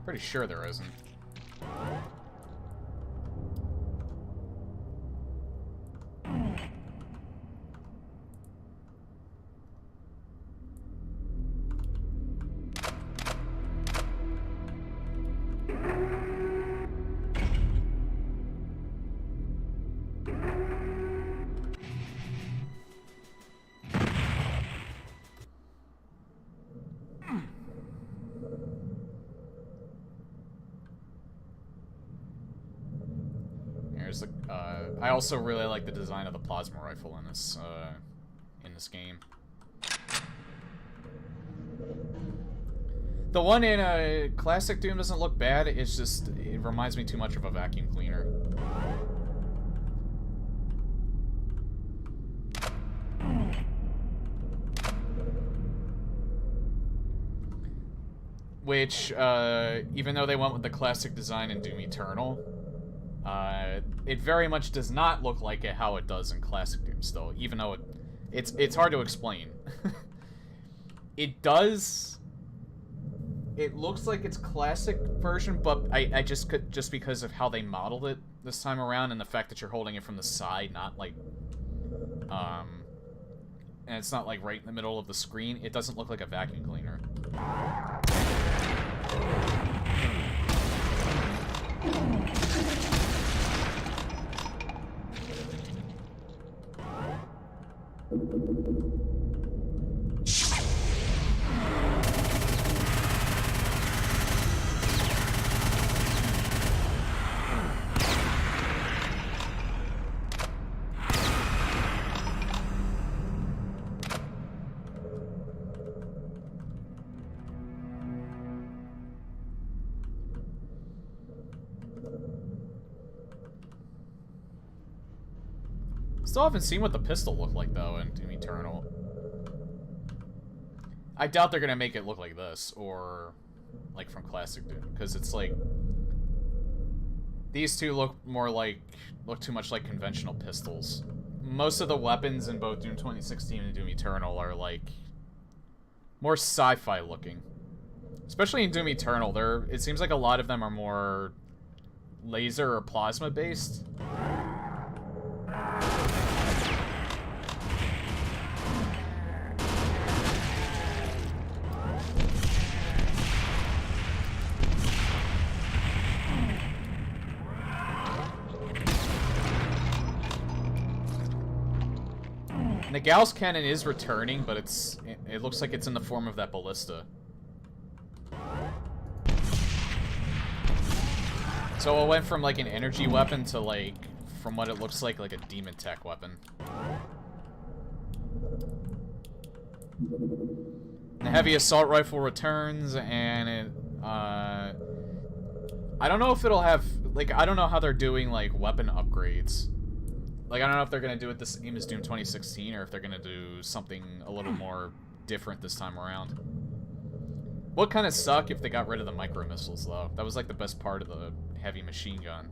Speaker 1: Pretty sure there isn't. I also really like the design of the plasma rifle in this game. The one in Classic Doom doesn't look bad. It's just it reminds me too much of a vacuum cleaner. Which, even though they went with the classic design in Doom Eternal, it very much does not look like it how it does in Classic Doom still, even though it's hard to explain. It does. It looks like it's classic version, but I just because of how they modeled it this time around and the fact that you're holding it from the side, not like and it's not like right in the middle of the screen, it doesn't look like a vacuum cleaner. Still haven't seen what the pistol looked like, though, in Doom Eternal. I doubt they're gonna make it look like this, or like from Classic Doom, because it's like these two look too much like conventional pistols. Most of the weapons in both Doom 2016 and Doom Eternal are like more sci-fi looking. Especially in Doom Eternal, it seems like a lot of them are more laser or plasma based. The Gauss cannon is returning, but it looks like it's in the form of that ballista. So it went from like an energy weapon to like, from what it looks like a demon tech weapon. The heavy assault rifle returns, and it, I don't know if it'll have, like, I don't know how they're doing like weapon upgrades. Like, I don't know if they're going to do it the same as Doom 2016, or if they're going to do something a little more different this time around. Would kind of suck if they got rid of the micro missiles, though. That was, like, the best part of the heavy machine gun.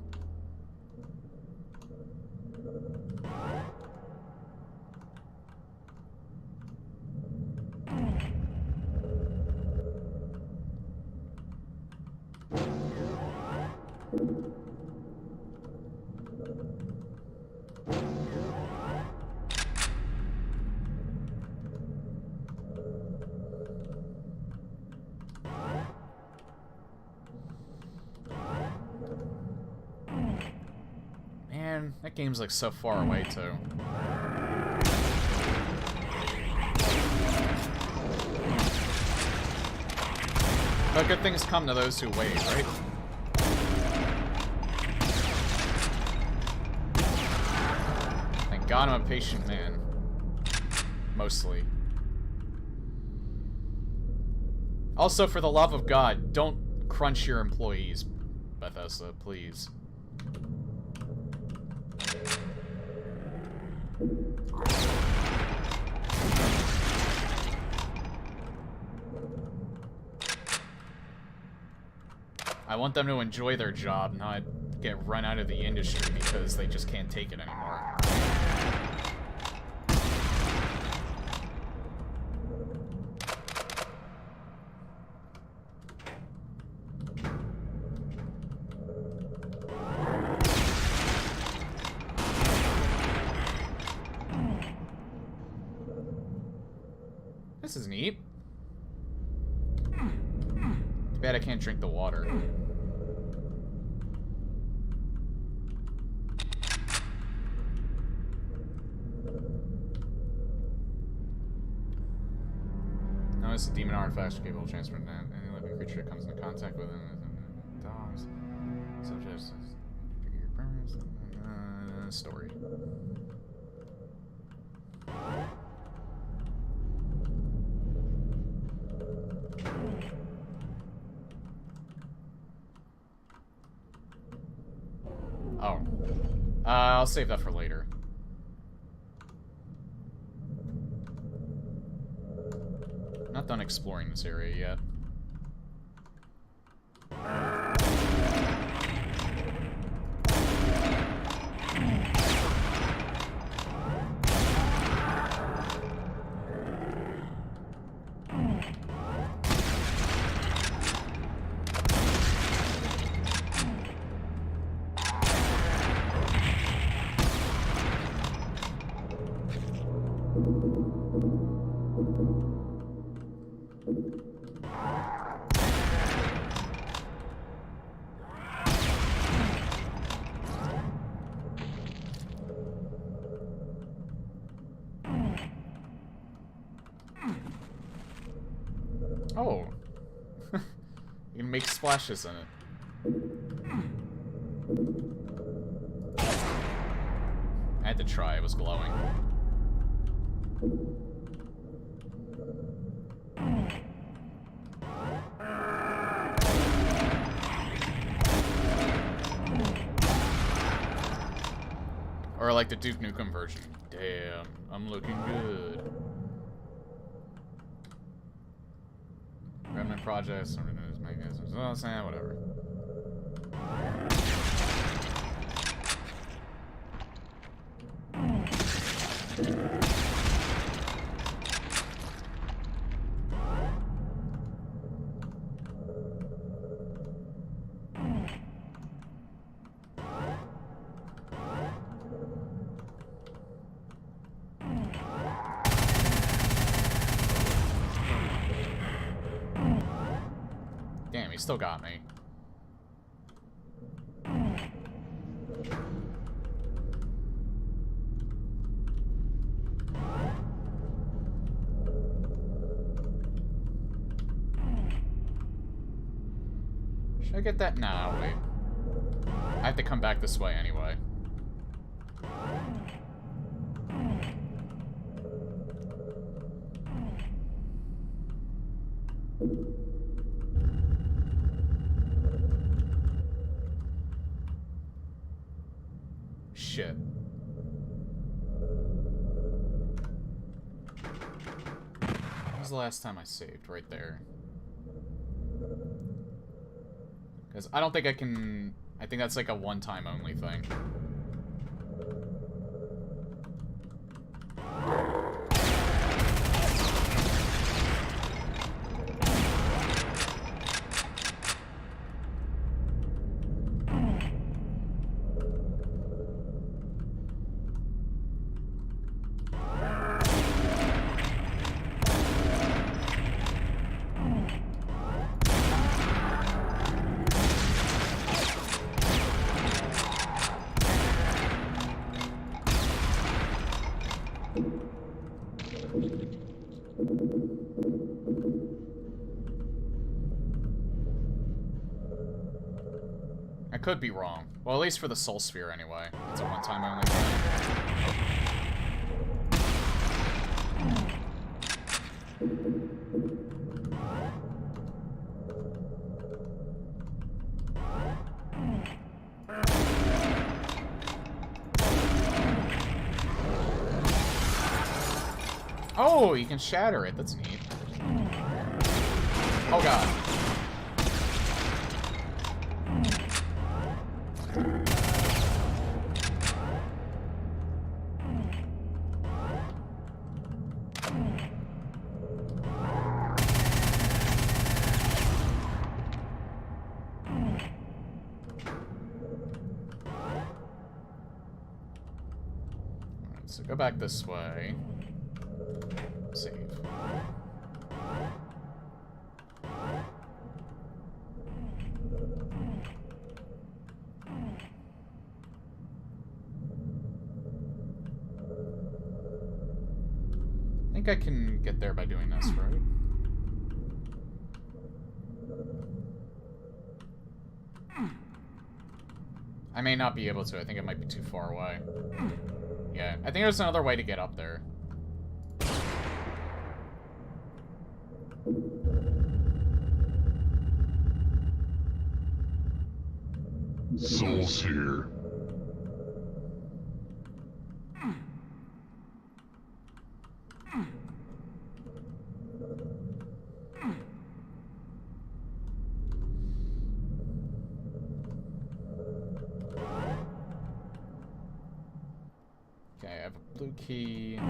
Speaker 1: Man, that game's like so far away too. But good things come to those who wait, right? Thank God I'm a patient man. Mostly. Also, for the love of God, don't crunch your employees, Bethesda, please. I want them to enjoy their job, not get run out of the industry because they just can't take it anymore. This is neat. Too bad I can't drink the water. Notice the demon artifacts are capable of transferring any living creature that comes into contact with them. Dogs, subjects, figure permanents, story. Oh. I'll save that for later. Not done exploring this area yet. Oh. You can make splashes in it. I had to try, it was glowing. Or like the Duke Nukem version. Damn, I'm looking good. Remnant projects, mechanisms, whatever. Damn, he still got me. Should I get that? Nah, wait. I have to come back this way anyway. Shit. When was the last time I saved? Right there. Because I don't think I can... I think that's like a one-time only thing. I could be wrong. Well, at least for the Soul Sphere, anyway. It's a one-time only Oh, you can shatter it. That's neat. Oh, God. Alright, so go back this way. Save. I think I can get there by doing this, right? I may not be able to. I think it might be too far away. Yeah, I think there's another way to get up there.
Speaker 2: Soul Sphere.
Speaker 1: Okay, I have a blue key.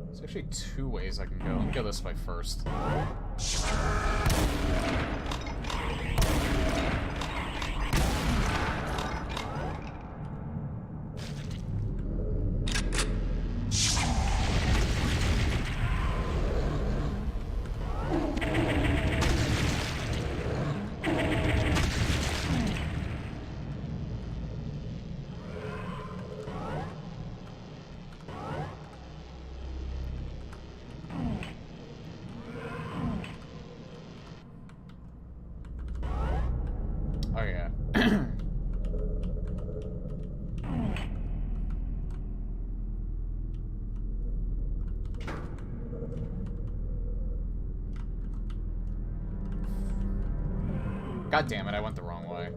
Speaker 1: There's actually two ways I can go. Let me go this way first. God damn it, I went the wrong way.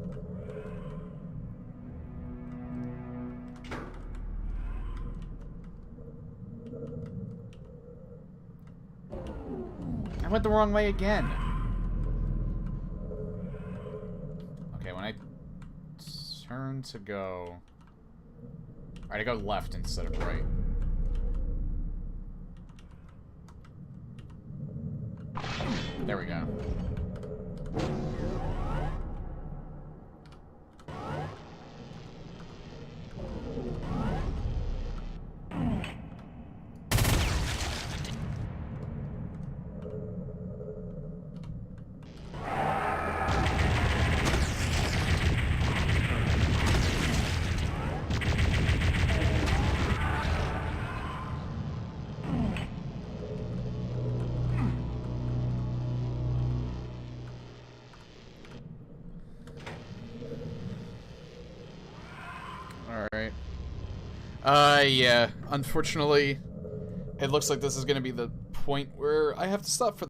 Speaker 1: I went the wrong way again. Okay, when I turn to go... Alright, I go left instead of right. There we go. Alright. Yeah. Unfortunately, it looks like this is gonna be the point where I have to stop for